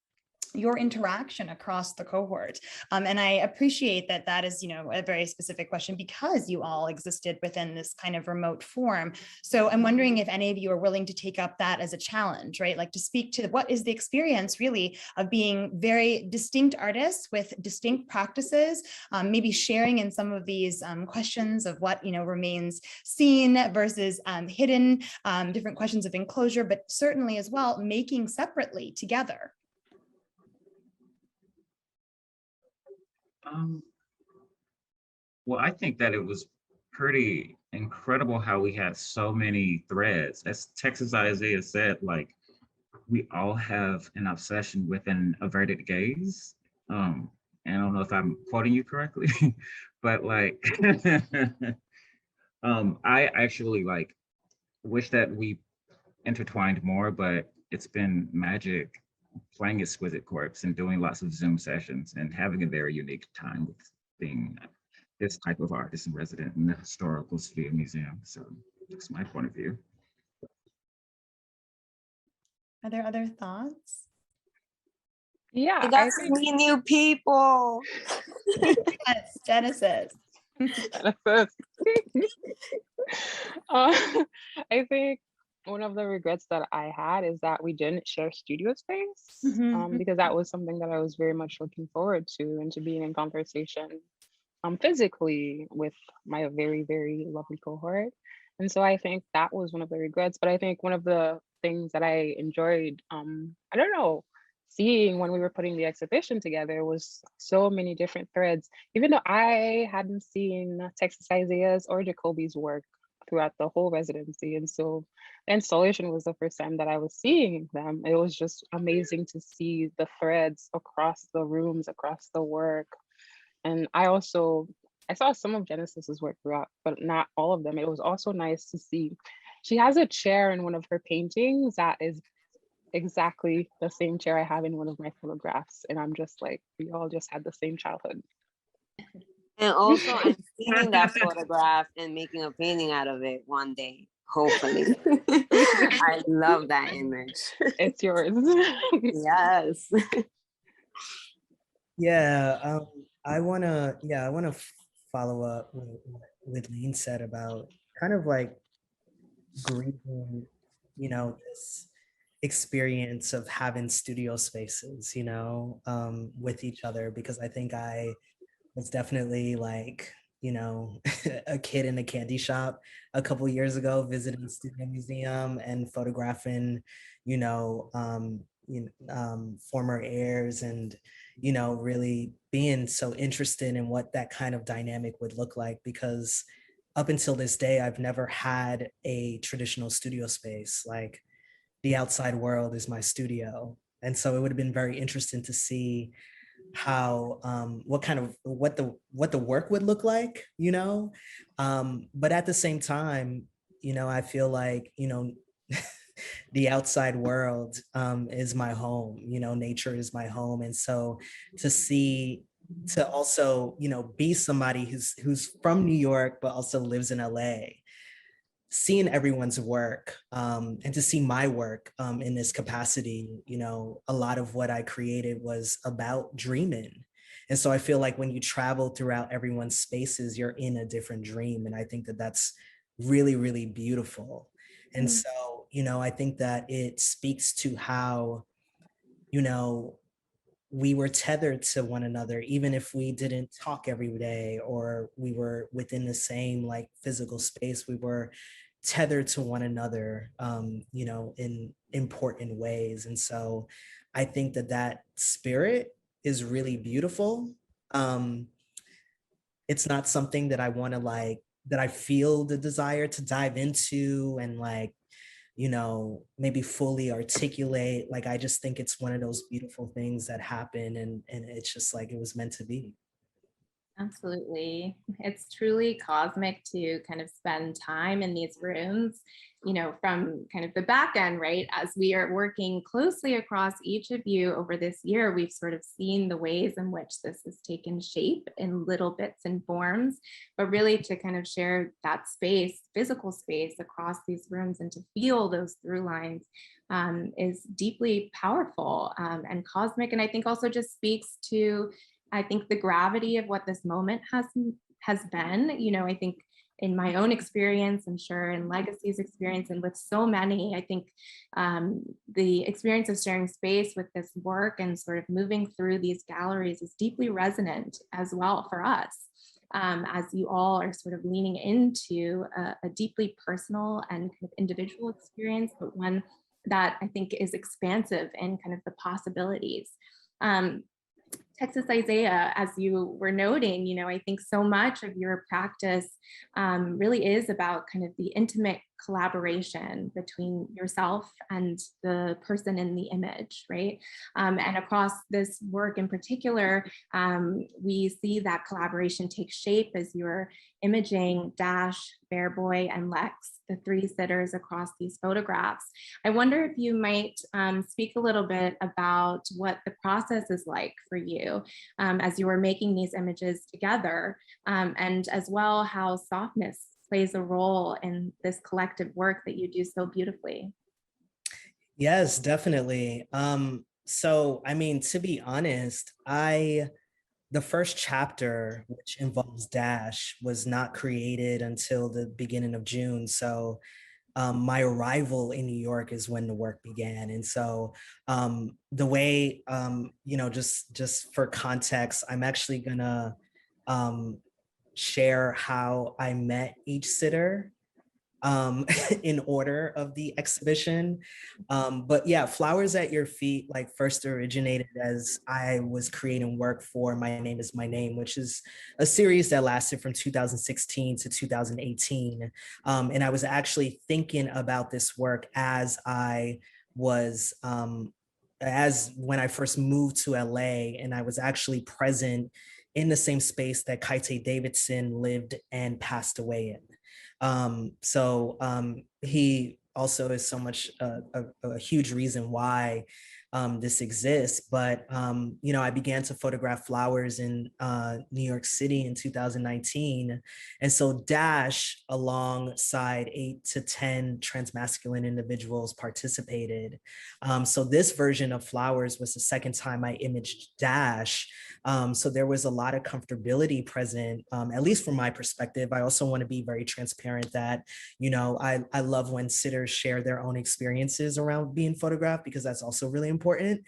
your interaction across the cohort. And I appreciate that that is, a very specific question because you all existed within this kind of remote form. So I'm wondering if any of you are willing to take up that as a challenge, right? Like to speak to what is the experience really of being very distinct artists with distinct practices, maybe sharing in some of these questions of what, remains seen versus hidden, different questions of enclosure, but certainly as well, making separately together. Well, I think that it was pretty incredible how we had so many threads. As Texas Isaiah said, like we all have an obsession with an averted gaze. And I don't know if I'm quoting you correctly, but like, I actually like wish that we intertwined more, but it's been magic playing Exquisite Corpse and doing lots of Zoom sessions and having a very unique time with being this type of artist in resident in the historical Studio Museum. So that's my point of view. Are there other thoughts? Yeah, I got to meet new people. Yes, Genesis. I think one of the regrets that I had is that we didn't share studio space, because that was something that I was very much looking forward to, and to being in conversation physically with my very, very lovely cohort. And so I think that was one of the regrets. But I think one of the things that I enjoyed, I don't know, seeing when we were putting the exhibition together was so many different threads. Even though I hadn't seen Texas Isaiah's or Jacolby's work throughout the whole residency. And so the installation was the first time that I was seeing them. It was just amazing to see the threads across the rooms, across the work. And I saw some of Genesis's work throughout, but not all of them. It was also nice to see. She has a chair in one of her paintings that is exactly the same chair I have in one of my photographs. And I'm just like, we all just had the same childhood. And also I'm stealing that photograph and making a painting out of it one day, hopefully. I love that image. It's yours. Yes. Yeah, I wanna follow up with Lean said about kind of like grieving, this experience of having studio spaces, with each other, because I think I was definitely like, a kid in a candy shop a couple years ago, visiting Studio Museum and photographing, former heirs and, really being so interested in what that kind of dynamic would look like, because up until this day, I've never had a traditional studio space. Like, the outside world is my studio. And so it would have been very interesting to see how what the work would look like, but at the same time, I feel like, the outside world is my home, nature is my home. And so to also, be somebody who's from New York but also lives in LA, seeing everyone's work, and to see my work in this capacity, a lot of what I created was about dreaming. And so I feel like when you travel throughout everyone's spaces, you're in a different dream. And I think that that's really, really beautiful. And so, I think that it speaks to how, we were tethered to one another, even if we didn't talk every day or we were within the same like physical space, we were tethered to one another, in important ways. And so I think that that spirit is really beautiful. It's not something that I want to that I feel the desire to dive into and maybe fully articulate. Like, I just think it's one of those beautiful things that happen, and it's just like it was meant to be. Absolutely. It's truly cosmic to kind of spend time in these rooms, from kind of the back end, right? As we are working closely across each of you over this year, we've sort of seen the ways in which this has taken shape in little bits and forms, but really to kind of share that space, physical space across these rooms and to feel those through lines is deeply powerful and cosmic. And I think also just speaks to, I think, the gravity of what this moment has been. I think in my own experience, I'm sure in Legacy's experience, and with so many, I think the experience of sharing space with this work and sort of moving through these galleries is deeply resonant as well for us, as you all are sort of leaning into a deeply personal and kind of individual experience, but one that I think is expansive in kind of the possibilities. Texas Isaiah, as you were noting, I think so much of your practice really is about kind of the intimate collaboration between yourself and the person in the image, right? And across this work in particular, we see that collaboration take shape as you're imaging Dash, Bear Boy, and Lex, the three sitters across these photographs. I wonder if you might speak a little bit about what the process is like for you as you were making these images together, and as well how softness plays a role in this collective work that you do so beautifully. Yes, definitely. So, I mean, to be honest, the first chapter, which involves Dash, was not created until the beginning of June. So my arrival in New York is when the work began. And so the way, just for context, I'm actually gonna share how I met each sitter in order of the exhibition. But yeah, Flowers at Your Feet first originated as I was creating work for My Name is My Name, which is a series that lasted from 2016 to 2018. And I was actually thinking about this work as I was, as when I first moved to LA, and I was actually present in the same space that Kaite Davidson lived and passed away in. He also is so much a huge reason why this exists. But, I began to photograph flowers in New York City in 2019. And so Dash, alongside 8 to 10 transmasculine individuals, participated. So this version of Flowers was the second time I imaged Dash. So there was a lot of comfortability present, at least from my perspective. I also want to be very transparent that, I love when sitters share their own experiences around being photographed, because that's also really important. important.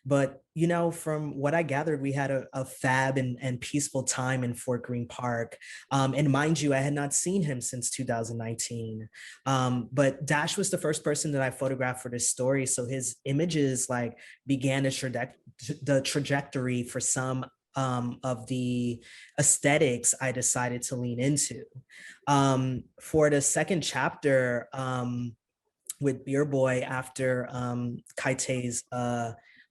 But, you know, from what I gathered, we had a fab and peaceful time in Fort Greene Park. And mind you, I had not seen him since 2019. But Dash was the first person that I photographed for this story. So his images like began the trajectory for some of the aesthetics I decided to lean into. For the second chapter, with Beer Boy after Kaite's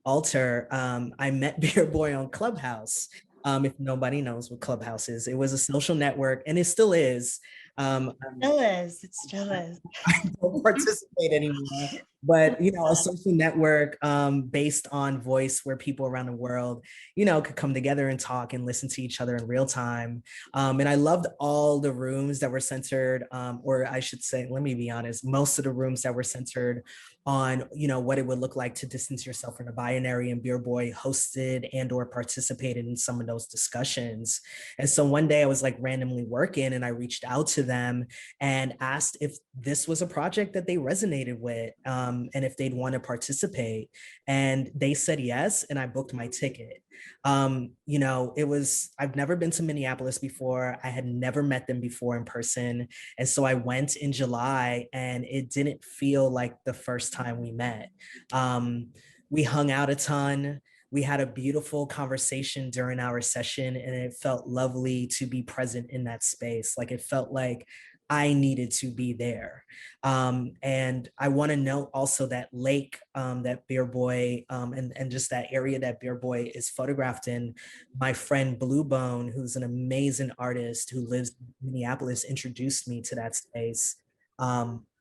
altar, I met Beer Boy on Clubhouse. If nobody knows what Clubhouse is, it was a social network, and it still is. It still is. I don't participate anymore, but you know, a social network based on voice where people around the world, you know, could come together and talk and listen to each other in real time. And I loved all the rooms that were centered, or I should say, let me be honest, most of the rooms that were centered on, you know, what it would look like to distance yourself from a binary, and Beer Boy hosted and or participated in some of those discussions. And so one day I was like randomly working and I reached out to them and asked if this was a project that they resonated with, and if they'd want to participate. And they said yes, and I booked my ticket. You know, I've never been to Minneapolis before. I had never met them before in person. And so I went in July, and it didn't feel like the first time we met. We hung out a ton. We had a beautiful conversation during our session, and it felt lovely to be present in that space. Like it felt like I needed to be there. And I want to note also that lake that Beer Boy and just that area that Beer Boy is photographed in, my friend Blue Bone, who's an amazing artist who lives in Minneapolis, introduced me to that space.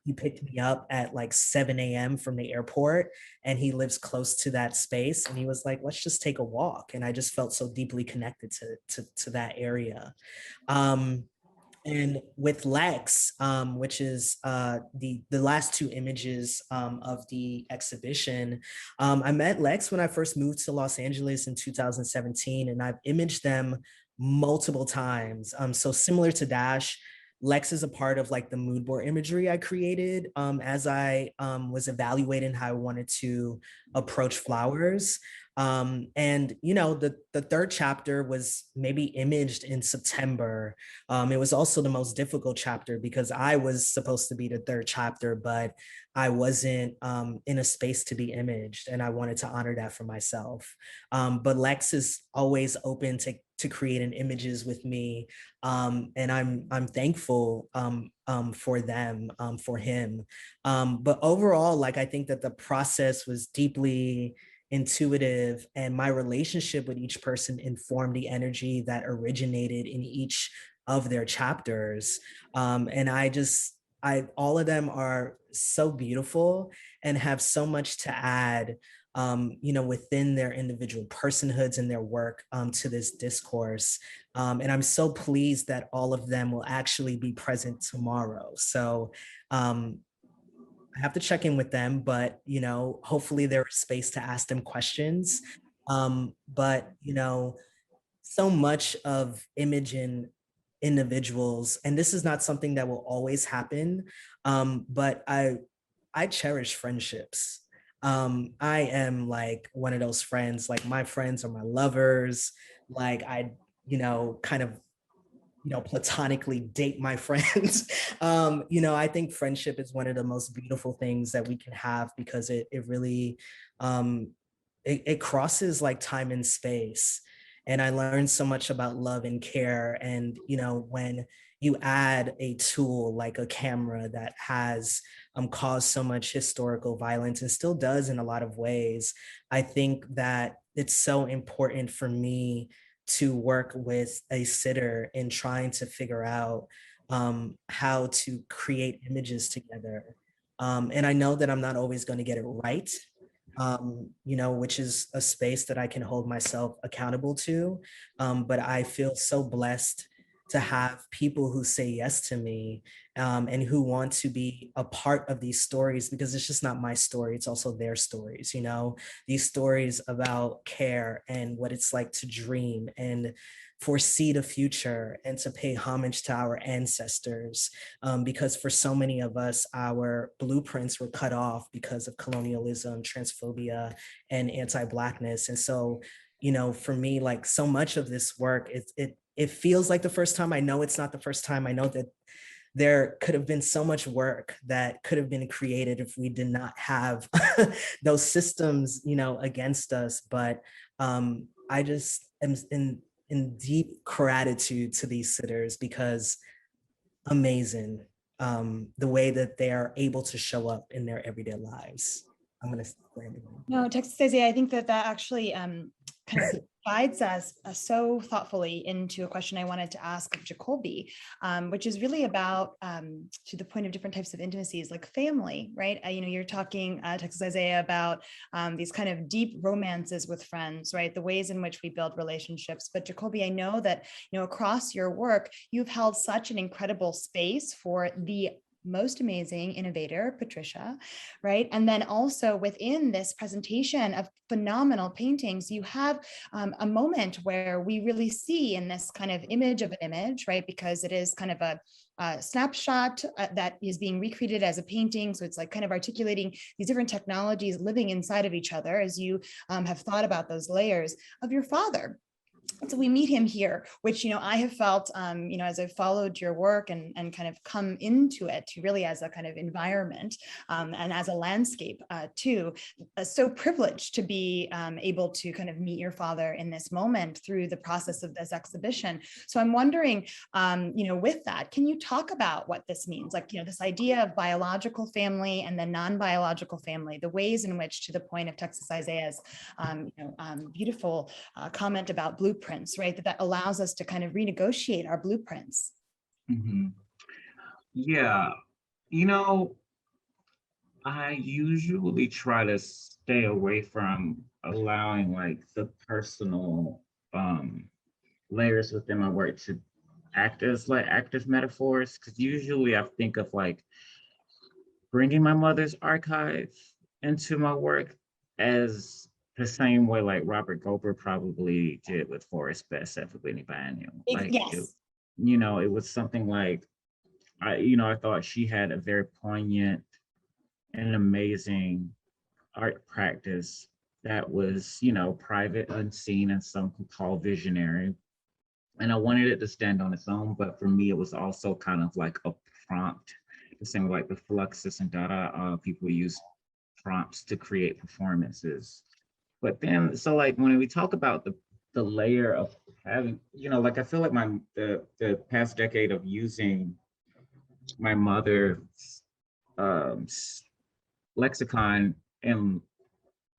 He picked me up at like 7 a.m. from the airport, and he lives close to that space. And he was like, let's just take a walk. And I just felt so deeply connected to that area. And with Lex, which is the last two images of the exhibition, I met Lex when I first moved to Los Angeles in 2017, and I've imaged them multiple times. So similar to Dash, Lex is a part of like the mood board imagery I created as I was evaluating how I wanted to approach flowers. And you know, the third chapter was maybe imaged in September. It was also the most difficult chapter because I was supposed to be the third chapter, but I wasn't in a space to be imaged, and I wanted to honor that for myself. But Lex is always open to creating images with me, and I'm thankful for them, for him. But overall, like I think that the process was deeply intuitive, and my relationship with each person informed the energy that originated in each of their chapters. And all of them are so beautiful and have so much to add, you know, within their individual personhoods and their work to this discourse. And I'm so pleased that all of them will actually be present tomorrow. So I have to check in with them, but, you know, hopefully there is space to ask them questions. But, you know, so much of imaging individuals, and this is not something that will always happen, but I cherish friendships. I am like one of those friends, like my friends are my lovers. Like I, you know, kind of, you know, platonically date my friends. You know, I think friendship is one of the most beautiful things that we can have because it really, it crosses like time and space. And I learned so much about love and care. And, you know, when you add a tool like a camera that has caused so much historical violence and still does in a lot of ways, I think that it's so important for me to work with a sitter in trying to figure out how to create images together. And I know that I'm not always going to get it right, you know, which is a space that I can hold myself accountable to. But I feel so blessed to have people who say yes to me and who want to be a part of these stories, because it's just not my story, it's also their stories, you know, these stories about care and what it's like to dream and foresee the future and to pay homage to our ancestors. Because for so many of us, our blueprints were cut off because of colonialism, transphobia, and anti-Blackness. And so, you know, for me, like so much of this work, it feels like the first time. I know it's not the first time. I know that there could have been so much work that could have been created if we did not have those systems, you know, against us. But I just am in deep gratitude to these sitters, because amazing the way that they are able to show up in their everyday lives. I'm going to No, Texas Isaiah, I think that actually kind of guides us so thoughtfully into a question I wanted to ask of Jacolby, which is really about, to the point of different types of intimacies, like family, right? You know, you're talking, Texas Isaiah, about these kind of deep romances with friends, right? The ways in which we build relationships. But Jacolby, I know that, you know, across your work, you've held such an incredible space for the most amazing innovator, Patricia, right? And then also within this presentation of phenomenal paintings, you have a moment where we really see in this kind of image of an image, right? Because it is kind of a snapshot that is being recreated as a painting. So it's like kind of articulating these different technologies living inside of each other as you have thought about those layers of your father. So we meet him here, which, you know, I have felt, you know, as I've followed your work and kind of come into it really as a kind of environment and as a landscape too, so privileged to be able to kind of meet your father in this moment through the process of this exhibition. So I'm wondering, you know, with that, can you talk about what this means? Like, you know, this idea of biological family and then non-biological family, the ways in which, to the point of Texas Isaiah's, you know, beautiful comment about blueprints, right? That allows us to kind of renegotiate our blueprints. Mm-hmm. Yeah, you know, I usually try to stay away from allowing like the personal layers within my work to act as like active metaphors, because usually I think of like bringing my mother's archive into my work as the same way like Robert Goldberg probably did with Forrest Best at the Whitney Biennial. Like, yes. you know, it was something like, I thought she had a very poignant and amazing art practice that was, you know, private, unseen, and some could call visionary. And I wanted it to stand on its own, but for me, it was also kind of like a prompt, the same like the Fluxus and Dada, people use prompts to create performances. But then, so like when we talk about the layer of having, you know, like I feel like the past decade of using my mother's lexicon and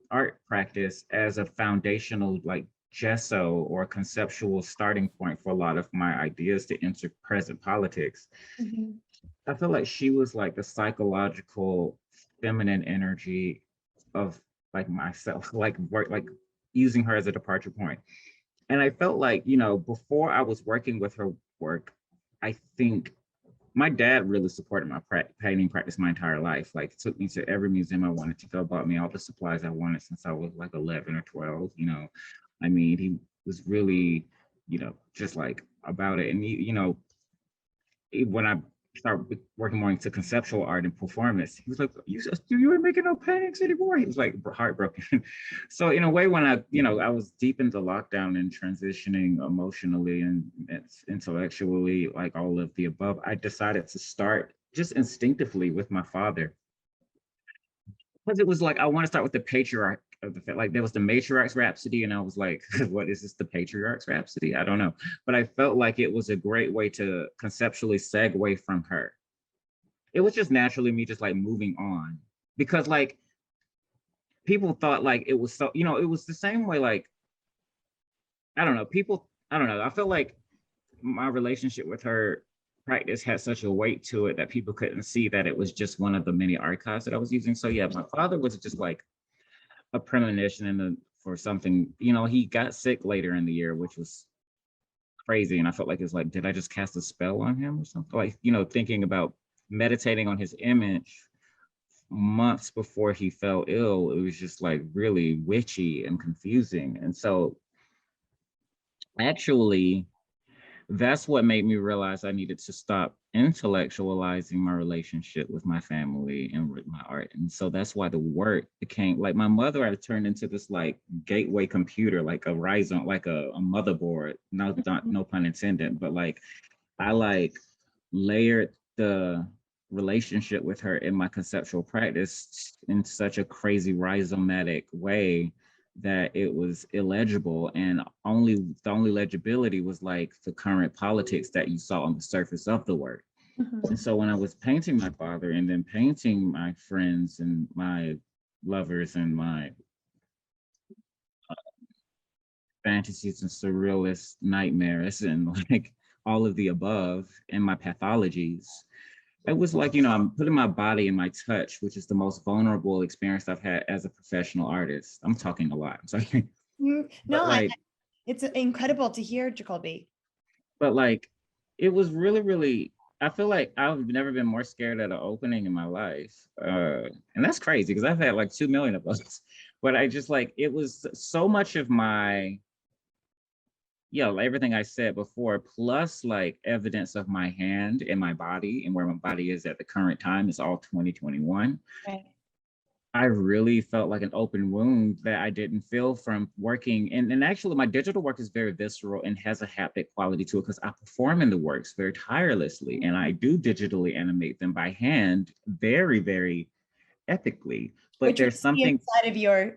art practice as a foundational like gesso or conceptual starting point for a lot of my ideas to enter present politics. Mm-hmm. I feel like she was like the psychological feminine energy of like myself, like work, like using her as a departure point. And I felt like, you know, before I was working with her work, I think my dad really supported my painting practice my entire life. Like took me to every museum I wanted to go, bought me all the supplies I wanted since I was like 11 or 12, you know. I mean, he was really, you know, just like about it. And, you know, when I started working more into conceptual art and performance, he was like, you ain't making no paintings anymore. He was like heartbroken. So in a way, when I was deep into lockdown and transitioning emotionally and intellectually, like all of the above, I decided to start just instinctively with my father. Because it was like, I want to start with the patriarch of the, like there was the matriarch's rhapsody, and I was like, what is this, the patriarch's rhapsody? I don't know. But I felt like it was a great way to conceptually segue from her. It was just naturally me just like moving on, because like people thought like it was so, you know, it was the same way, like, I don't know. I felt like my relationship with her practice had such a weight to it that people couldn't see that it was just one of the many archives that I was using. So yeah, my father was just like a premonition for something, you know. He got sick later in the year, which was crazy. And I felt like it's like, did I just cast a spell on him or something? Like, you know, thinking about meditating on his image months before he fell ill, it was just like really witchy and confusing. And so actually, that's what made me realize I needed to stop intellectualizing my relationship with my family and with my art. And so that's why the work became like my mother, I turned into this like gateway computer, like a Ryzen, like a motherboard, no pun intended, but like I like layered the relationship with her in my conceptual practice in such a crazy rhizomatic way that it was illegible, and the only legibility was like the current politics that you saw on the surface of the work. And so when I was painting my father and then painting my friends and my lovers and my fantasies and surrealist nightmares and like all of the above and my pathologies, it was like, you know, I'm putting my body in my touch, which is the most vulnerable experience I've had as a professional artist. I'm talking a lot, I'm sorry. No, like, it's incredible to hear, Jacolby. But like, it was really, really, I feel like I've never been more scared at an opening in my life. And that's crazy because I've had like 2 million of those. But I just like, it was so much of my, everything I said before, plus like evidence of my hand and my body and where my body is at the current time is all 2021. Right. I really felt like an open wound that I didn't feel from working. And actually my digital work is very visceral and has a haptic quality to it because I perform in the works very tirelessly and I do digitally animate them by hand very, very ethically. But there's something inside of your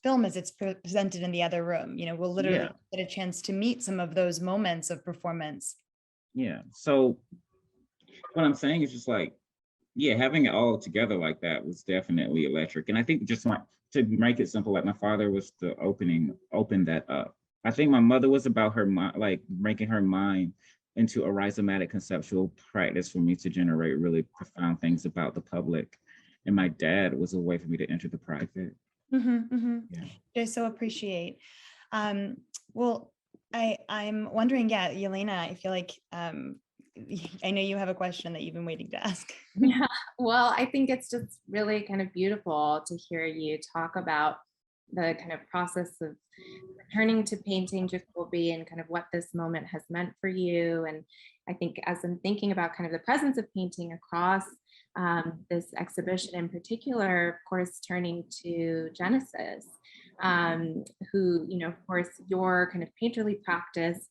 film as it's presented in the other room. You know, we'll literally get a chance to meet some of those moments of performance. Yeah. So what I'm saying is just like, having it all together like that was definitely electric. And I think just like to make it simple, like my father was the opened that up. I think my mother was about her mind, like making her mind into a rhizomatic conceptual practice for me to generate really profound things about the public. And my dad was a way for me to enter the private. I so appreciate. Well, I'm wondering, Yelena, I feel like I know you have a question that you've been waiting to ask. Yeah, well, I think it's just really kind of beautiful to hear you talk about the kind of process of returning to painting, Jacolby, and kind of what this moment has meant for you. And I think as I'm thinking about kind of the presence of painting across this exhibition in particular, of course, turning to Genesis, who, you know, of course, your kind of painterly practice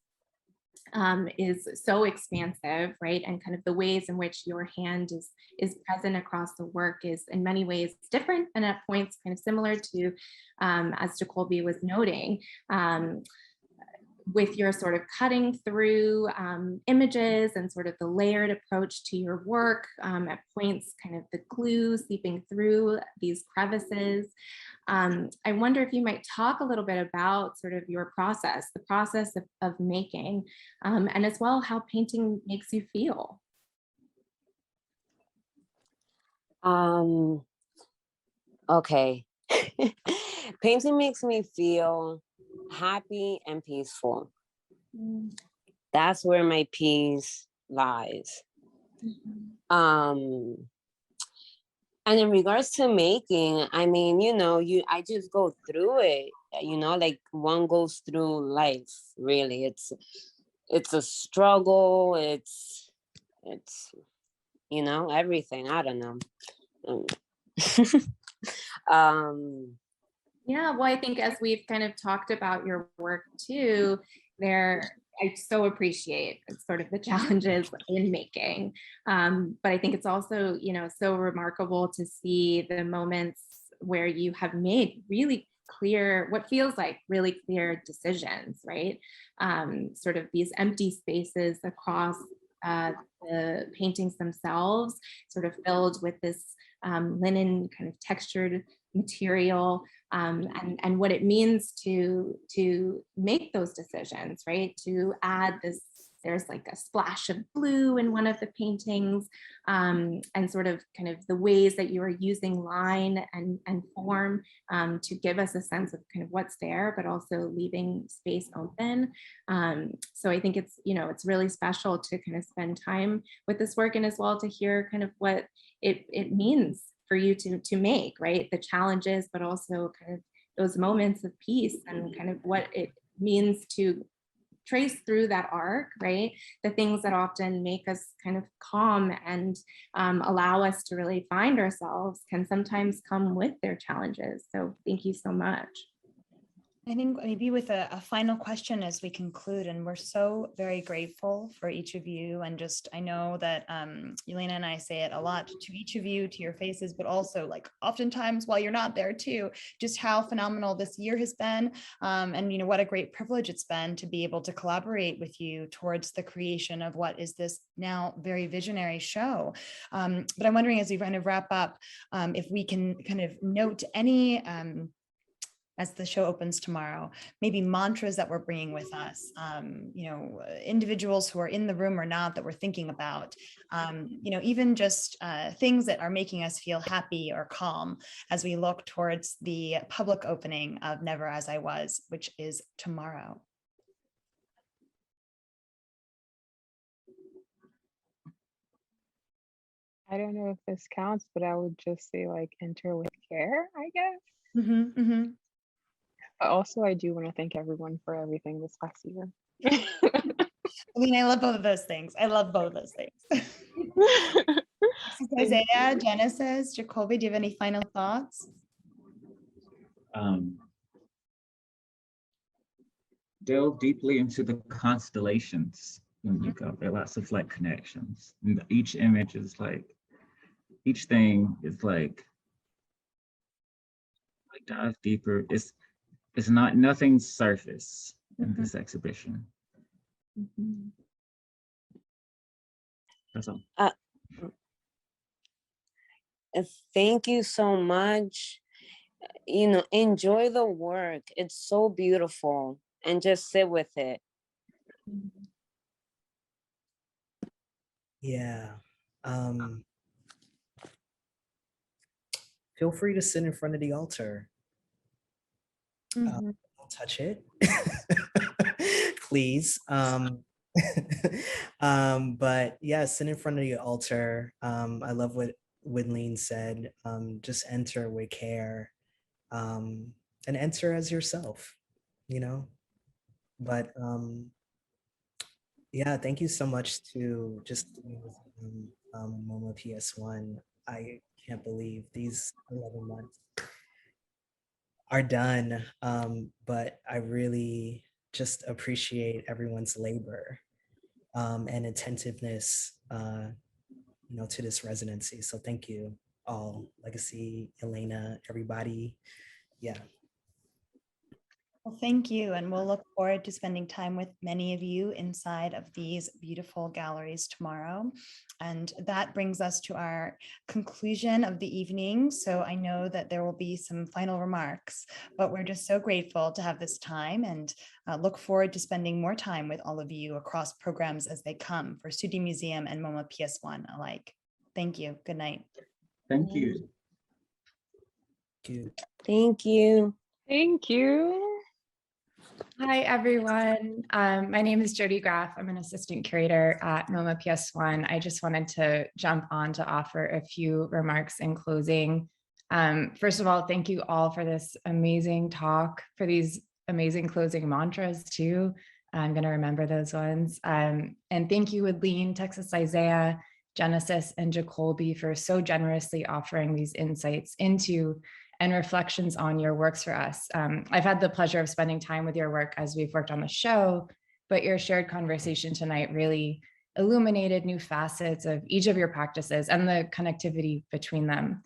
is so expansive, right? And kind of the ways in which your hand is present across the work is in many ways different and at points kind of similar to, as Jacolby was noting, with your sort of cutting through images and sort of the layered approach to your work, at points kind of the glue seeping through these crevices. I wonder if you might talk a little bit about sort of your process, the process of making, and as well how painting makes you feel. Okay. Painting makes me feel happy and peaceful. That's where my peace lies. And in regards to making, I mean, you know, I just go through it, you know, like one goes through life, really. It's a struggle, it's you know, everything. I don't know. Yeah, well, I think as we've kind of talked about your work too, I so appreciate sort of the challenges in making. But I think it's also, you know, so remarkable to see the moments where you have made really clear, what feels like really clear decisions, right? Sort of these empty spaces across the paintings themselves, sort of filled with this linen kind of textured material, and what it means to make those decisions, right? To add this There's like a splash of blue in one of the paintings, and sort of kind of the ways that you are using line and form to give us a sense of kind of what's there, but also leaving space open. So I think it's, it's really special to kind of spend time with this work, and as well to hear kind of what it means for you to make, right? The challenges, but also kind of those moments of peace and kind of what it means to trace through that arc, right? The things that often make us kind of calm and allow us to really find ourselves can sometimes come with their challenges. So thank you so much. I think maybe with a final question as we conclude, and we're so very grateful for each of you. And just, I know that Yelena and I say it a lot to each of you, to your faces, but also like oftentimes while you're not there too, just how phenomenal this year has been. And what a great privilege it's been to be able to collaborate with you towards the creation of what is this now very visionary show. But I'm wondering, as we kind of wrap up, if we can kind of note any, as the show opens tomorrow, maybe mantras that we're bringing with us, individuals who are in the room or not that we're thinking about, even just things that are making us feel happy or calm as we look towards the public opening of Never As I Was, which is tomorrow. I don't know if this counts, but I would just say like enter with care, I guess. Mm-hmm, mm-hmm. But also I do want to thank everyone for everything this past year. I mean, I love both of those things. I love both of those things. Isaiah, Genesis, Jacolby, do you have any final thoughts? Delve deeply into the constellations when you go. There are lots of like connections. And each image is like, each thing is like dive deeper. It's not nothing surface in this exhibition. That's all. Thank you so much. Enjoy the work. It's so beautiful, and just sit with it. Yeah. Feel free to sit in front of the altar. Don't touch it, please. But yeah, sit in front of the altar. I love what Widline said. Just enter with care, and enter as yourself, But yeah, thank you so much to just MoMA PS1. I can't believe these 11 months are done, but I really just appreciate everyone's labor and attentiveness, to this residency. So thank you all, Legacy, Yelena, everybody. Yeah. Well, thank you. And we'll look forward to spending time with many of you inside of these beautiful galleries tomorrow. And that brings us to our conclusion of the evening. So I know that there will be some final remarks, but we're just so grateful to have this time and look forward to spending more time with all of you across programs as they come for Studio Museum and MoMA PS1 alike. Thank you. Good night. Thank you. Thank you. Thank you. Hi, everyone. My name is Jody Graf. I'm an assistant curator at MoMA PS1. I just wanted to jump on to offer a few remarks in closing. First of all, thank you all for this amazing talk, for these amazing closing mantras too. I'm going to remember those ones. And thank you, Widline, Texas Isaiah, Genesis, and Jacolby for so generously offering these insights into and reflections on your works for us. I've had the pleasure of spending time with your work as we've worked on the show, but your shared conversation tonight really illuminated new facets of each of your practices and the connectivity between them.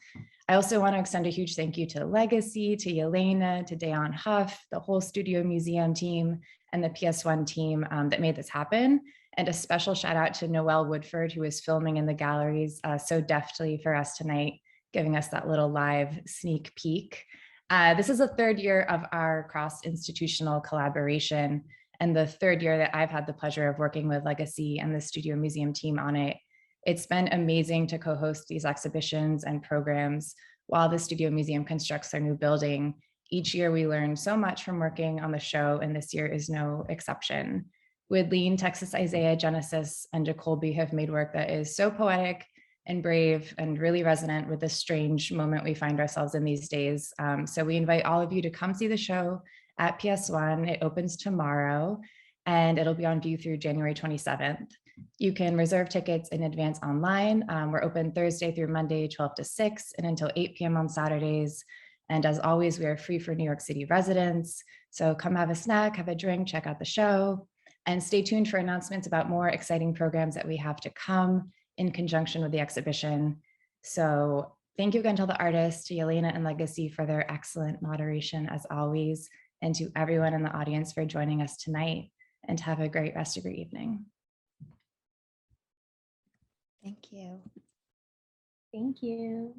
I also want to extend a huge thank you to Legacy, to Yelena, to Dayon Huff, the whole Studio Museum team, and the PS1 team that made this happen. And a special shout out to Noelle Woodford, who is filming in the galleries so deftly for us tonight, giving us that little live sneak peek. This is the third year of our cross-institutional collaboration, and the third year that I've had the pleasure of working with Legacy and the Studio Museum team on it. It's been amazing to co-host these exhibitions and programs while the Studio Museum constructs their new building. Each year we learn so much from working on the show, and this year is no exception. Widline, Texas Isaiah, Genesis, and Jacolby have made work that is so poetic and brave and really resonant with this strange moment we find ourselves in these days. So we invite all of you to come see the show at PS1. It opens tomorrow and it'll be on view through January 27th. You can reserve tickets in advance online. We're open Thursday through Monday, 12 to 6 and until 8 p.m. on Saturdays. And as always, we are free for New York City residents. So come have a snack, have a drink, check out the show, and stay tuned for announcements about more exciting programs that we have to come in conjunction with the exhibition. So thank you again to the artists, to Yelena and Legacy for their excellent moderation as always, and to everyone in the audience for joining us tonight, and have a great rest of your evening. Thank you. Thank you.